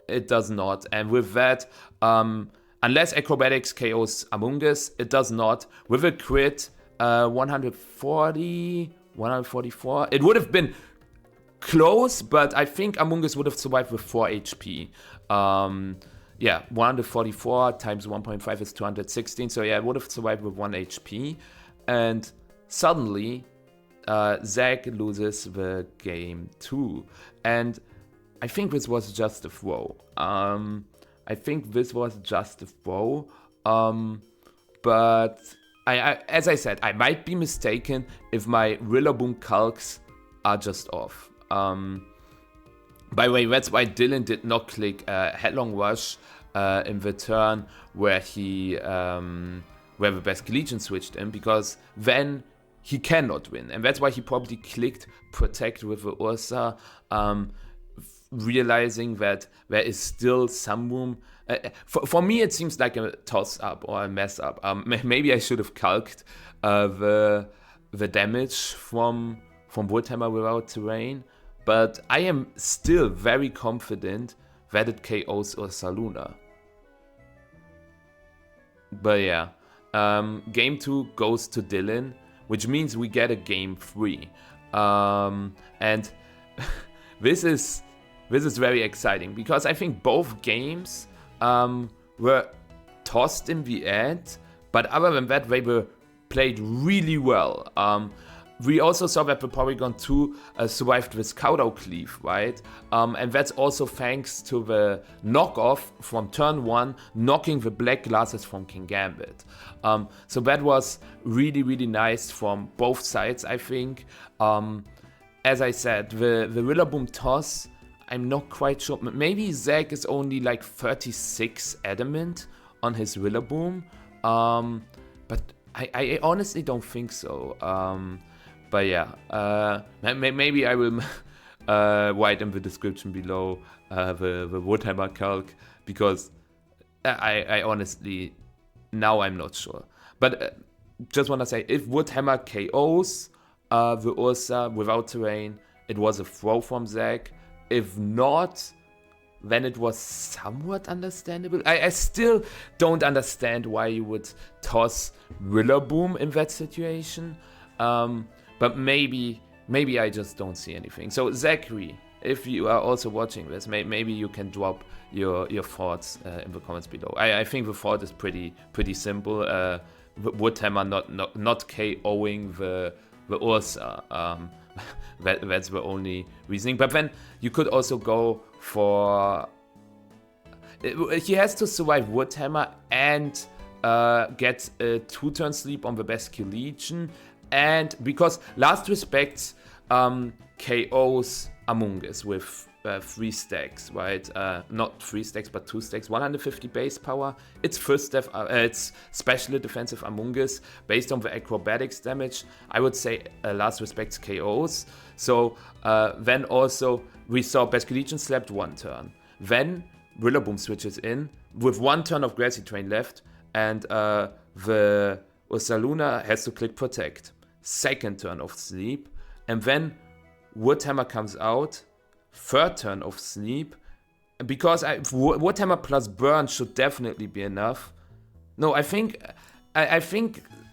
It does not. And with that, unless Acrobatics KOs Amoonguss, it does not. With a crit, 140, 144. It would have been close, but I think Amoonguss would have survived with 4 HP. 144 times 1.5 is 216. So yeah, it would have survived with 1 HP. And suddenly, Zach loses the game too. And I think this was just a throw. But as I said, I might be mistaken if my Rillaboom calcs are just off. By the way, that's why Dylan did not click Headlong Rush in the turn where where the Pesky Legion switched in, because then he cannot win. And that's why he probably clicked Protect with the Ursa, realizing that there is still some room. For me, it seems like a toss-up or a mess-up. Maybe I should have calced the damage from Woodhammer without terrain, but I am still very confident that it KOs Ursaluna. But yeah, game 2 goes to Dylan, which means we get a game 3. And this is very exciting because I think both games were tossed in the end, but other than that, they were played really well. We also saw that the Porygon 2 survived with Cowdow Cleave, right? And that's also thanks to the knockoff from turn 1, knocking the black glasses from King Gambit. So that was really, really nice from both sides, I think. As I said, the Rillaboom toss, I'm not quite sure. Maybe Zach is only like 36 adamant on his Rillaboom. But I honestly don't think so. But yeah, maybe I will write in the description below the Woodhammer calc, because I honestly, now I'm not sure. But just want to say, if Woodhammer KOs the Ursa without terrain, it was a throw from Zach. If not, then it was somewhat understandable. I still don't understand why you would toss Rillaboom in that situation. But maybe I just don't see anything. So Zachary, if you are also watching this, maybe you can drop your thoughts in the comments below. I think the thought is pretty simple. Woodhammer not KOing the Ursa. That's the only reasoning. But then you could also go for... He has to survive Woodhammer and get a 2-turn sleep on the Pesky Legion. And because Last Respects KOs Amoonguss with 3 stacks, right? Not 3 stacks, but 2 stacks. 150 base power. It's it's specially defensive Amoonguss based on the acrobatics damage. I would say Last Respects KOs. So then also we saw Pesky Legion slept 1 turn. Then Rillaboom switches in with 1 turn of Grassy Train left, and the Ursaluna has to click Protect. 2nd turn of sleep, and then Woodhammer comes out. 3rd turn of sleep, because Woodhammer plus Burn should definitely be enough. No, I think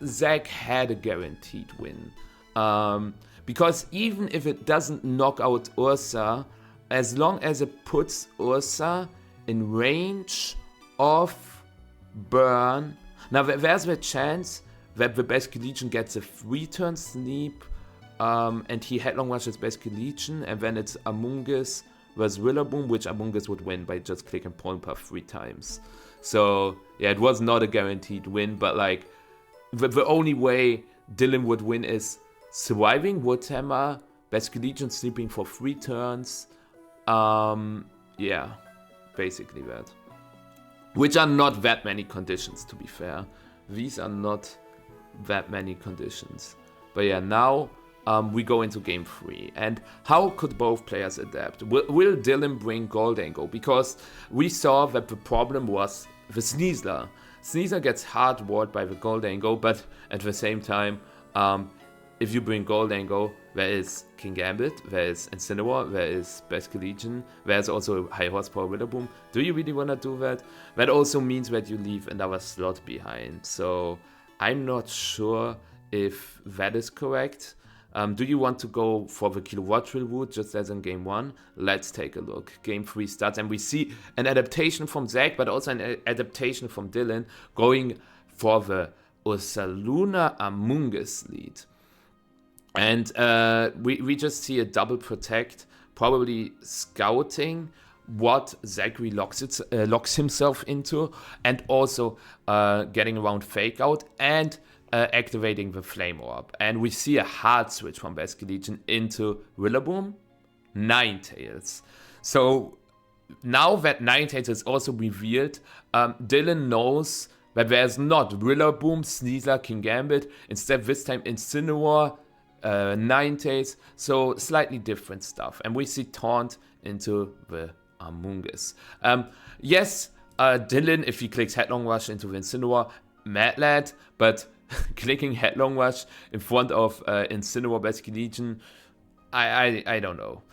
Zach had a guaranteed win, because even if it doesn't knock out Ursa, as long as it puts Ursa in range of burn. Now, there's the chance that the Basque Legion gets a 3-turn sleep, and he headlong rushes Basque Legion, and then it's Amoonguss versus Rillaboom, which Amoonguss would win by just clicking Pollen Puff 3 times. So, yeah, it was not a guaranteed win, but like, the only way Dylan would win is surviving Woodhammer, Basque Legion sleeping for 3 turns. Yeah, basically that. Which are not that many conditions, to be fair. These are not that many conditions. But yeah, now we go into game 3. And how could both players adapt? Will Dylan bring Goldango? Because we saw that the problem was the Sneasler. Sneasler gets hard-walled by the Goldango, but at the same time, if you bring Goldango, there is King Gambit, there is Incineroar, there is Basque Legion, there's also High Horsepower Rillaboom. Do you really want to do that? That also means that you leave another slot behind. So I'm not sure if that is correct. Do you want to go for the Kilowattrel route just as in game 1? Let's take a look. Game 3 starts and we see an adaptation from Zach, but also an adaptation from Dylan going for the Ursaluna Amoonguss lead. And we just see a double protect, probably scouting what Zachary locks himself into, and also getting around Fake Out and activating the Flame Orb. And we see a hard switch from Basque Legion into Rillaboom, Ninetales. So now that Ninetales is also revealed, Dylan knows that there's not Rillaboom, Sneasler, King Gambit. Instead, this time Incineroar, Ninetales, so slightly different stuff. And we see Taunt into the Amoonguss. Yes, Dylan, if he clicks Headlong Rush into the Incineroar, Mad Lad, but clicking Headlong Rush in front of Incineroar Basque Legion, I don't know.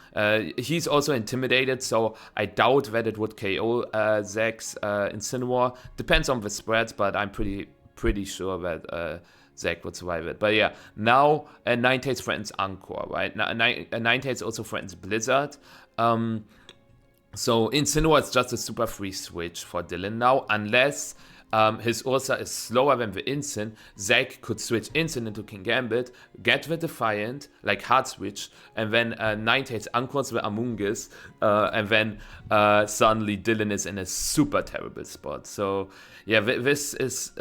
He's also intimidated, so I doubt that it would KO Zach's Incineroar. Depends on the spreads, but I'm pretty sure that Zach would survive it. But yeah, now Ninetales threatens Anchor, right? Ninetales also threatens Blizzard. So Incineroar is just a super free switch for Dylan now, unless his Ursa is slower than the Incin. Zach could switch Incin into King Gambit, get the Defiant, like hard switch, and then Ninetales Anchors the Amoonguss, and then suddenly Dylan is in a super terrible spot. So yeah, this is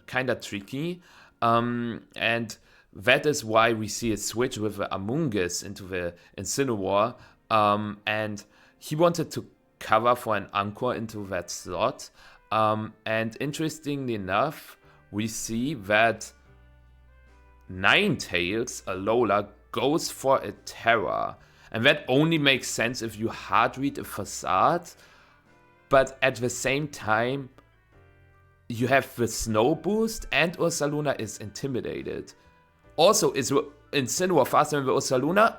kind of tricky. And that is why we see a switch with the Amoonguss into the Incineroar, and he wanted to cover for an Anchor into that slot. And interestingly enough, we see that Ninetales, Alola, goes for a Terra. And that only makes sense if you hard read a Facade, but at the same time, you have the Snow Boost, and Ursaluna is intimidated. Also, is Incineroar faster than the Ursaluna?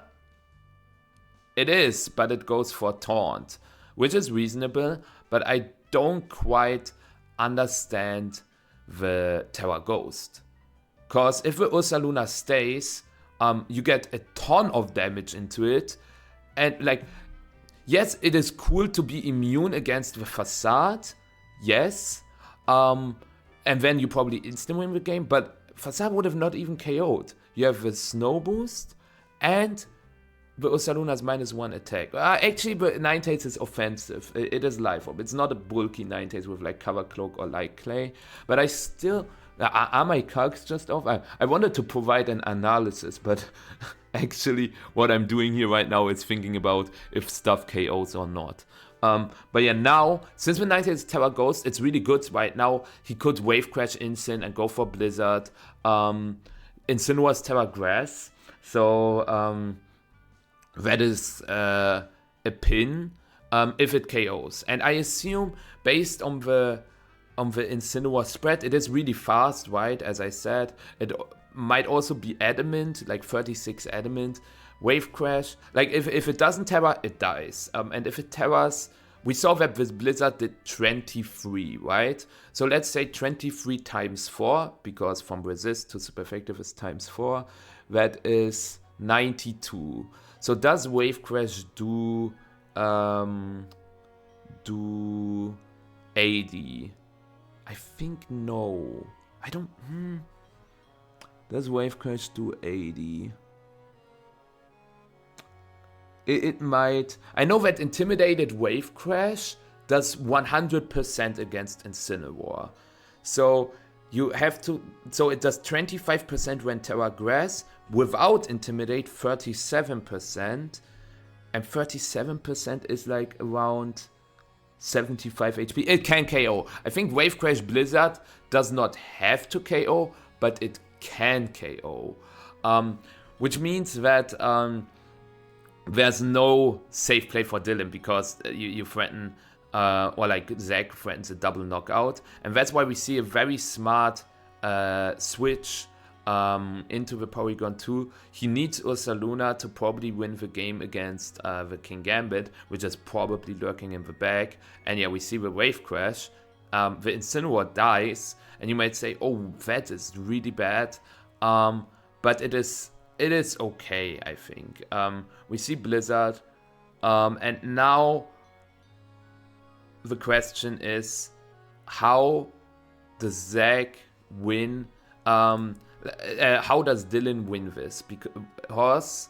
It is, but it goes for Taunt, which is reasonable, but I don't quite understand the Terra Ghost. Because if the Ursaluna stays, you get a ton of damage into it, and like, yes, it is cool to be immune against the Facade, yes, and then you probably instant win the game, but Facade would have not even KO'd. You have the Snow Boost and the Ursaluna's -1 attack. Actually, the Ninetales is offensive. It is Life Orb. It's not a bulky Ninetales with like Cover Cloak or Light Clay, but I still... Are my calcs just off? I wanted to provide an analysis, but actually what I'm doing here right now is thinking about if stuff KOs or not. But yeah, now, since the Ninetales Terra Ghost, it's really good right now. He could Wave Crash Incin and go for Blizzard. Incineroar's Terra Grass. So that is a pin if it KOs. And I assume, based on the Incineroar spread, it is really fast, right? As I said, it might also be Adamant, like 36 Adamant. Wave Crash, like if it doesn't Terra, it dies. And if it Terras, we saw that this Blizzard did 23, right? So let's say 23 times 4, because from resist to super effective is times 4. That is 92. So does Wave Crash do do AD? I think no. I don't. Does Wave Crash do AD? It might. I know that Intimidated Wave Crash does 100% against Incineroar. So you have to. So it does 25% when Terra Grass. Without Intimidate, 37%. And 37% is like around 75 HP. It can KO. I think Wave Crash Blizzard does not have to KO, but it can KO. Which means that there's no safe play for Dylan because you threaten, or like Zach threatens a double knockout. And that's why we see a very smart switch into the Porygon 2. He needs Ursaluna to probably win the game against the King Gambit, which is probably lurking in the back. And yeah, we see the Wave Crash. The Incineroar dies, and you might say, oh, that is really bad. But it is okay, I think. We see Blizzard. And now the question is, how does Zach win? How does Dylan win this? Because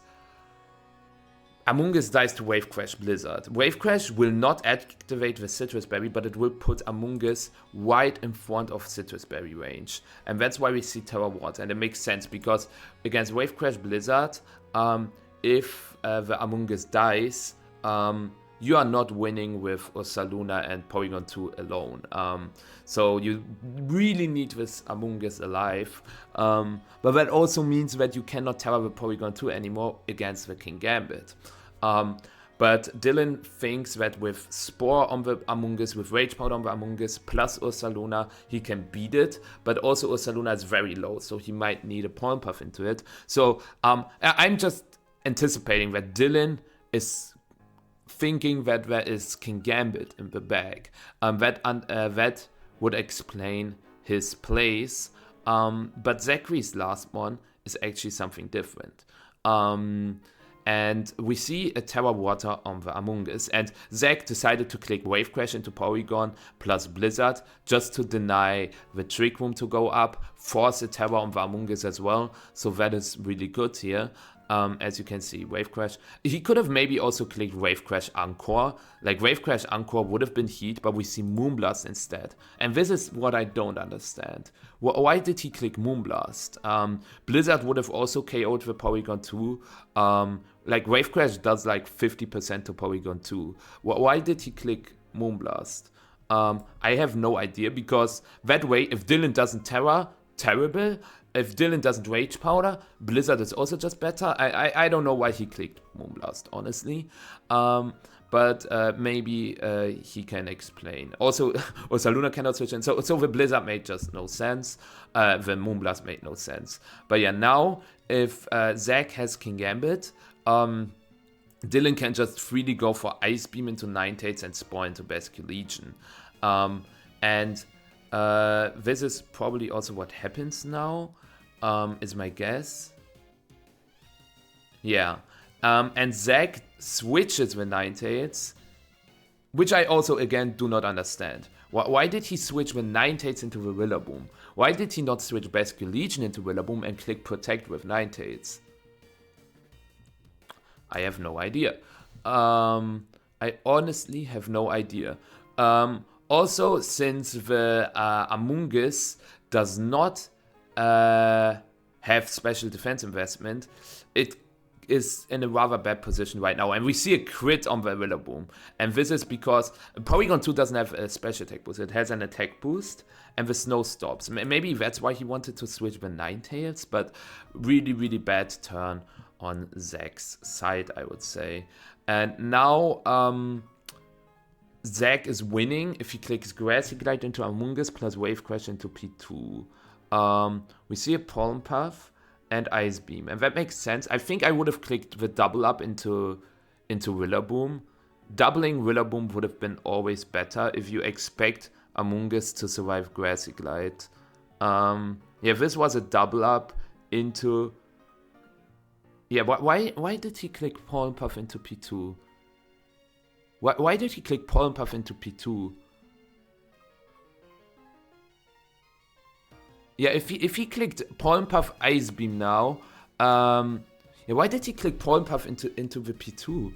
Amoonguss dies to Wave Crash Blizzard. Wave Crash will not activate the Citrus Berry, but it will put Amoonguss right in front of Citrus Berry range. And that's why we see Terra Water. And it makes sense because against Wave Crash Blizzard, if the Amoonguss dies, you are not winning with Ursaluna and Porygon 2 alone. So you really need this Amoonguss alive. But that also means that you cannot Terra the Porygon 2 anymore against the King Gambit. But Dylan thinks that with Spore on the Amoonguss, with Rage Powder on the Amoonguss, plus Ursaluna, he can beat it. But also Ursaluna is very low, so he might need a Pollen Puff into it. So I'm just anticipating that Dylan is thinking that there is King Gambit in the bag. That would explain his plays. But Zachary's last one is actually something different. And we see a Terra Water on the Amoonguss. And Zach decided to click Wave Crash into Porygon plus Blizzard just to deny the Trick Room to go up, force a Terra on the Amoonguss as well. So that is really good here. As you can see, Wave Crash. He could have maybe also clicked Wave Crash Encore. Like Wave Crash Encore would have been heat, but we see Moonblast instead. And this is what I don't understand. Why did he click Moonblast? Blizzard would have also KO'd the Porygon 2. Like Wave Crash does like 50% to Porygon 2. Why did he click Moonblast? I have no idea, because that way, if Dylan doesn't Terra, terrible. If Dylan doesn't Rage Powder, Blizzard is also just better. I don't know why he clicked Moonblast, honestly. But maybe he can explain. Also, Ursaluna cannot switch in. So the Blizzard made just no sense. The Moonblast made no sense. But yeah, now, if Zach has King Gambit, Dylan can just freely go for Ice Beam into Ninetales and Spore into Basculegion. And this is probably also what happens now, is my guess. Yeah. And Zach switches the Ninetales, which I also, again, do not understand. Why did he switch the Ninetales into the Rillaboom? Why did he not switch Basculegion into Rillaboom and click Protect with Ninetales? I have no idea. I honestly have no idea. Also, since the Amoonguss does not have special defense investment, it is in a rather bad position right now. And we see a crit on the Rillaboom. And this is because Porygon 2 doesn't have a special attack boost. It has an attack boost and the snow stops. Maybe that's why he wanted to switch the Ninetales, but really, really bad turn on Zach's side, I would say. And now, Zach is winning if he clicks Grassy Glide into Amoonguss plus Wave Crash into P2. We see a Pollen Puff and Ice Beam, and that makes sense. I think I would have clicked the double up into Rillaboom. Doubling Rillaboom would have been always better if you expect Amoonguss to survive Grassy Glide. Yeah, this was a double up into... Yeah, why did he click Pollen Puff into P2? Why did he click Pollen Puff into P2? Yeah, if he clicked Pollen Puff Ice Beam now, yeah, why did he click Pollen Puff into the P2?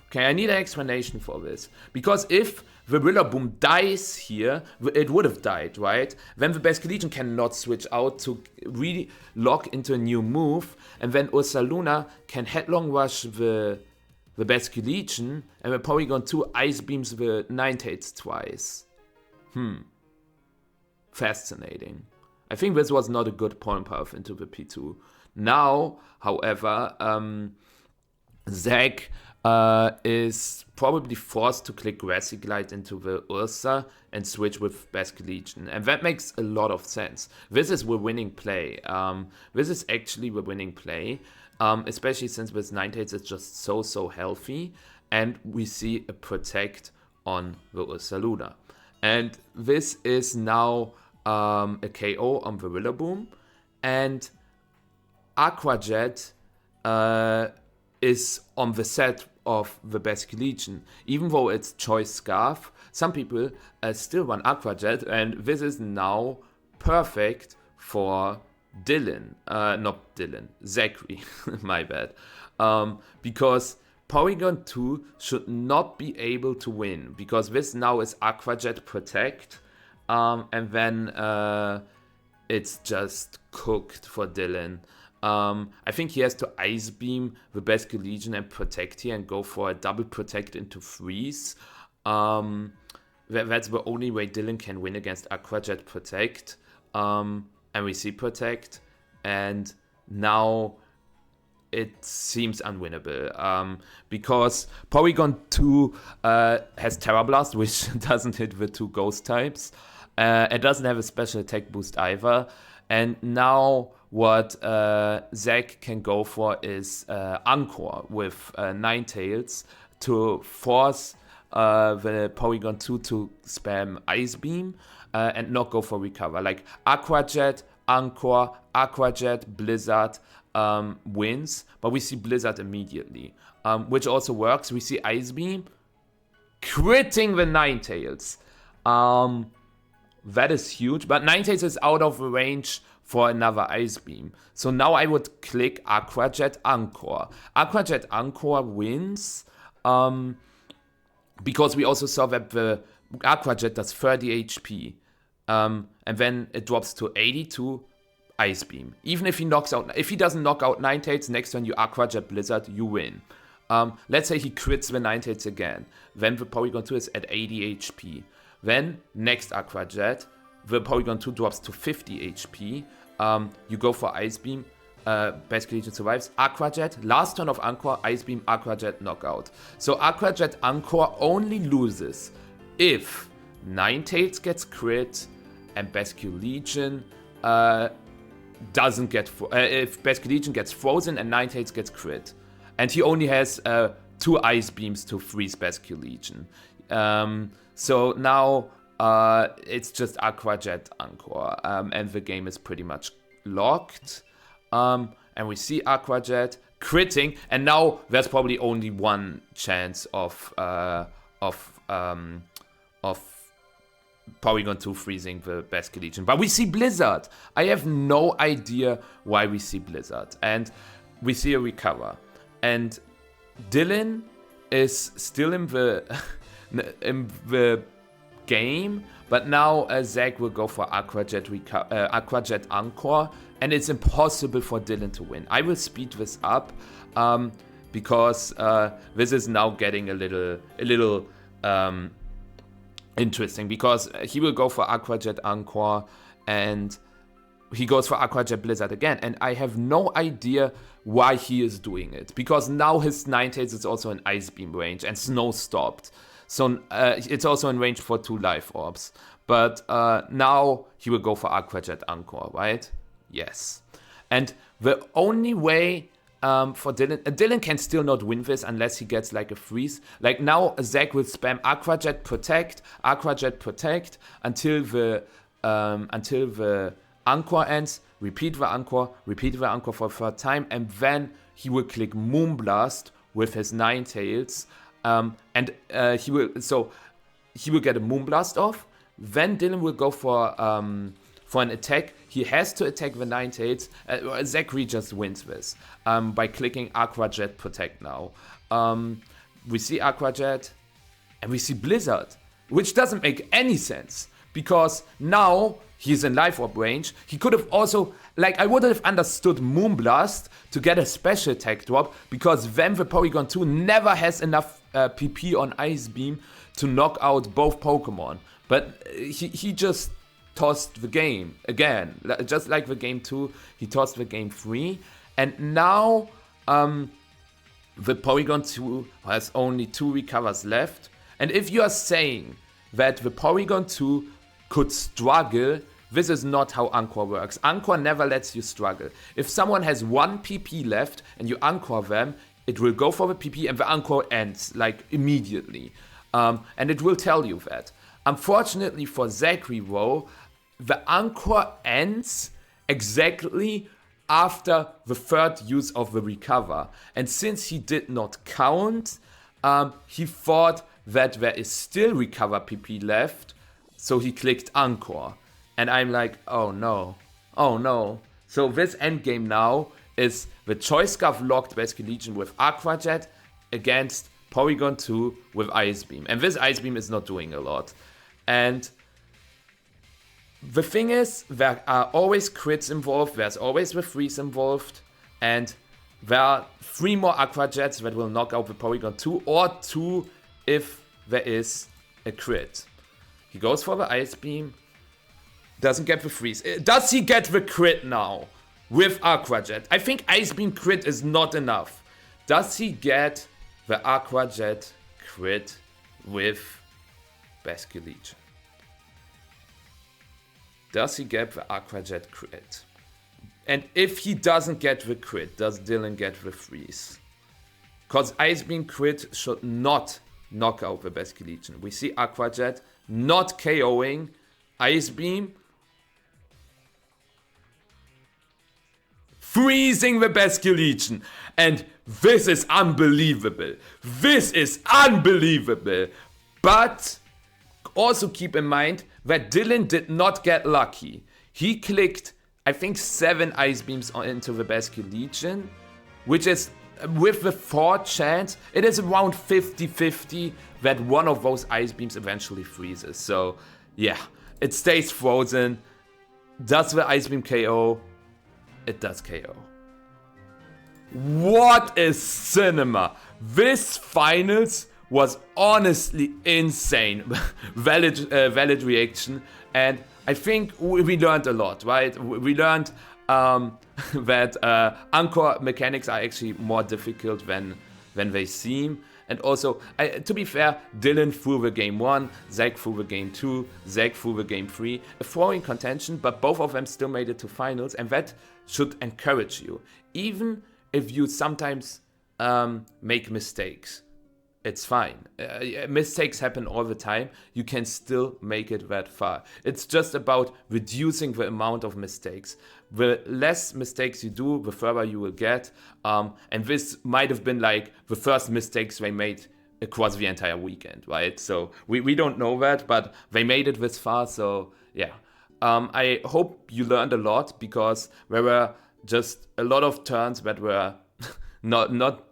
Okay, I need an explanation for this. Because if the Rillaboom dies here, it would have died, right? Then the Basculegion cannot switch out to really lock into a new move, and then Ursaluna can headlong rush the Basculegion, and then Porygon 2 Ice Beams the Ninetales twice. Fascinating. I think this was not a good Pollen Puff into the P2. Now, however, Zach is probably forced to click Grassy Glide into the Ursa and switch with Basculegion. And that makes a lot of sense. This is the winning play. This is actually the winning play, especially since with Ninetales it's just so healthy. And we see a Protect on the Ursaluna. And this is now a KO on the Rillaboom. And Aqua Jet is on the set of the Basculegion. Even though it's Choice Scarf, some people still run Aqua Jet, and this is now perfect for Dylan. Not Dylan, Zachary, my bad. Because Porygon 2 should not be able to win, because this now is Aqua Jet Protect, and then it's just cooked for Dylan. I think he has to Ice Beam the Basculegion and Protect here and go for a double Protect into Freeze. That's the only way Dylan can win against Aqua Jet Protect. And we see Protect, and now it seems unwinnable, because Porygon 2 has Terra Blast, which doesn't hit the two Ghost types. It doesn't have a special attack boost either. And now what Zach can go for is Anchor with Ninetales to force the Porygon 2 to spam Ice Beam and not go for Recover. Like Aqua Jet, Anchor, Aqua Jet, Blizzard wins, but we see Blizzard immediately, which also works. We see Ice Beam critting the Ninetales. That is huge, but Ninetales is out of range for another Ice Beam. So now I would click Aqua Jet Anchor. Aqua Jet Anchor wins, because we also saw that the Aqua Jet does 30 HP, and then it drops to 82 Ice Beam. Even if he doesn't knock out Ninetales, next turn you Aqua Jet Blizzard, you win. Let's say he crits the Ninetales again, then the Porygon 2 is at 80 HP. Then, next Aqua Jet, the Porygon 2 drops to 50 HP. You go for Ice Beam, Basculegion survives. Aqua Jet, last turn of Anchor, Ice Beam, Aqua Jet, knockout. So Aqua Jet Anchor only loses if Ninetales gets crit and Basculegion doesn't get... if Basculegion gets frozen and Ninetales gets crit. And he only has 2 Ice Beams to freeze Basculegion. So now it's just Aqua Jet Anchor, and the game is pretty much locked. And we see Aqua Jet critting, and now there's probably only one chance of Porygon 2 freezing the Basculegion. But we see Blizzard. I have no idea why we see Blizzard. And we see a Recover. And Dylan is still in the game, but now Zach will go for Aqua Jet Anchor, and it's impossible for Dylan to win. I will speed this up because this is now getting a little interesting, because he will go for Aqua Jet Anchor and he goes for Aqua Jet Blizzard again, and I have no idea why he is doing it, because now his Ninetales is also in Ice Beam range and Snow stopped. So it's also in range for 2 Life Orbs. But now he will go for Aqua Jet Anchor, right? Yes. And the only way for Dylan can still not win this unless he gets like a freeze. Like now Zach will spam Aqua Jet Protect until the Anchor ends. repeat the anchor for the third time, and then he will click Moonblast with his Ninetales, he will get a Moonblast off. Then Dylan will go for an attack. He has to attack the Ninetales. Zachary just wins this by clicking Aqua Jet Protect now. We see Aqua Jet, and we see Blizzard, which doesn't make any sense, because now he's in Life Orb range. He could have also, I would have understood Moonblast to get a special attack drop, because then the Porygon 2 never has enough PP on Ice Beam to knock out both Pokemon. But he just tossed the game again. Just like the game 2, he tossed the game 3. And now the Porygon 2 has only 2 recovers left. And if you are saying that the Porygon 2 could struggle, this is not how Anchor works. Anchor never lets you struggle. If someone has 1 PP left and you Anchor them, it will go for the PP and the Anchor ends, immediately. And it will tell you that. Unfortunately for Zachary, though, the Anchor ends exactly after the third use of the recover. And since he did not count, he thought that there is still recover PP left, so he clicked Anchor. And I'm like, oh no. So this endgame now is the Choice Scarf locked Basculegion with Aqua Jet against Porygon 2 with Ice Beam. And this Ice Beam is not doing a lot. And the thing is, there are always crits involved, there's always the freeze involved, and there are 3 more Aqua Jets that will knock out the Porygon 2, or 2 if there is a crit. He goes for the Ice Beam, doesn't get the freeze. Does he get the crit now with Aqua Jet? I think Ice Beam crit is not enough. Does he get the Aqua Jet crit with Basculegion? Does he get the Aqua Jet crit? And if he doesn't get the crit, does Dylan get the freeze? Because Ice Beam crit should not knock out the Basculegion. We see Aqua Jet not KOing Ice Beam, freezing the Basculegion. And this is unbelievable. But also keep in mind that Dylan did not get lucky. He clicked, I think, 7 Ice Beams into the Basculegion, which is, with the 4th chance, it is around 50-50 that one of those Ice Beams eventually freezes. So, yeah, it stays frozen. Does the Ice Beam KO? It does KO. What is cinema? This finals was honestly insane. valid reaction. And I think we learned a lot, right? We learned that Anchor mechanics are actually more difficult than they seem. And also, to be fair, Dylan threw the game 1, Zach threw the game 2, Zach threw the game 3. A throwing contention, but both of them still made it to finals, and that should encourage you. Even if you sometimes make mistakes, it's fine. Mistakes happen all the time. You can still make it that far. It's just about reducing the amount of mistakes. The less mistakes you do, the further you will get. And this might have been the first mistakes they made across the entire weekend, right? So we don't know that, but they made it this far. So yeah, I hope you learned a lot, because there were just a lot of turns that were not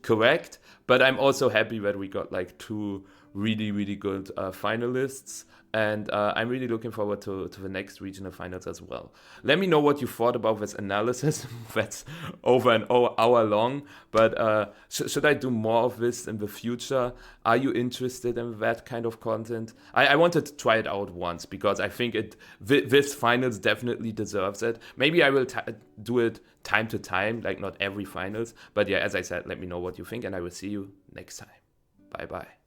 correct. But I'm also happy that we got 2 really, really good finalists. And I'm really looking forward to the next regional finals as well. Let me know what you thought about this analysis. That's over an hour long. But should I do more of this in the future? Are you interested in that kind of content? I wanted to try it out once, because I think this finals definitely deserves it. Maybe I will do it time to time, not every finals. But yeah, as I said, let me know what you think, and I will see you next time. Bye-bye.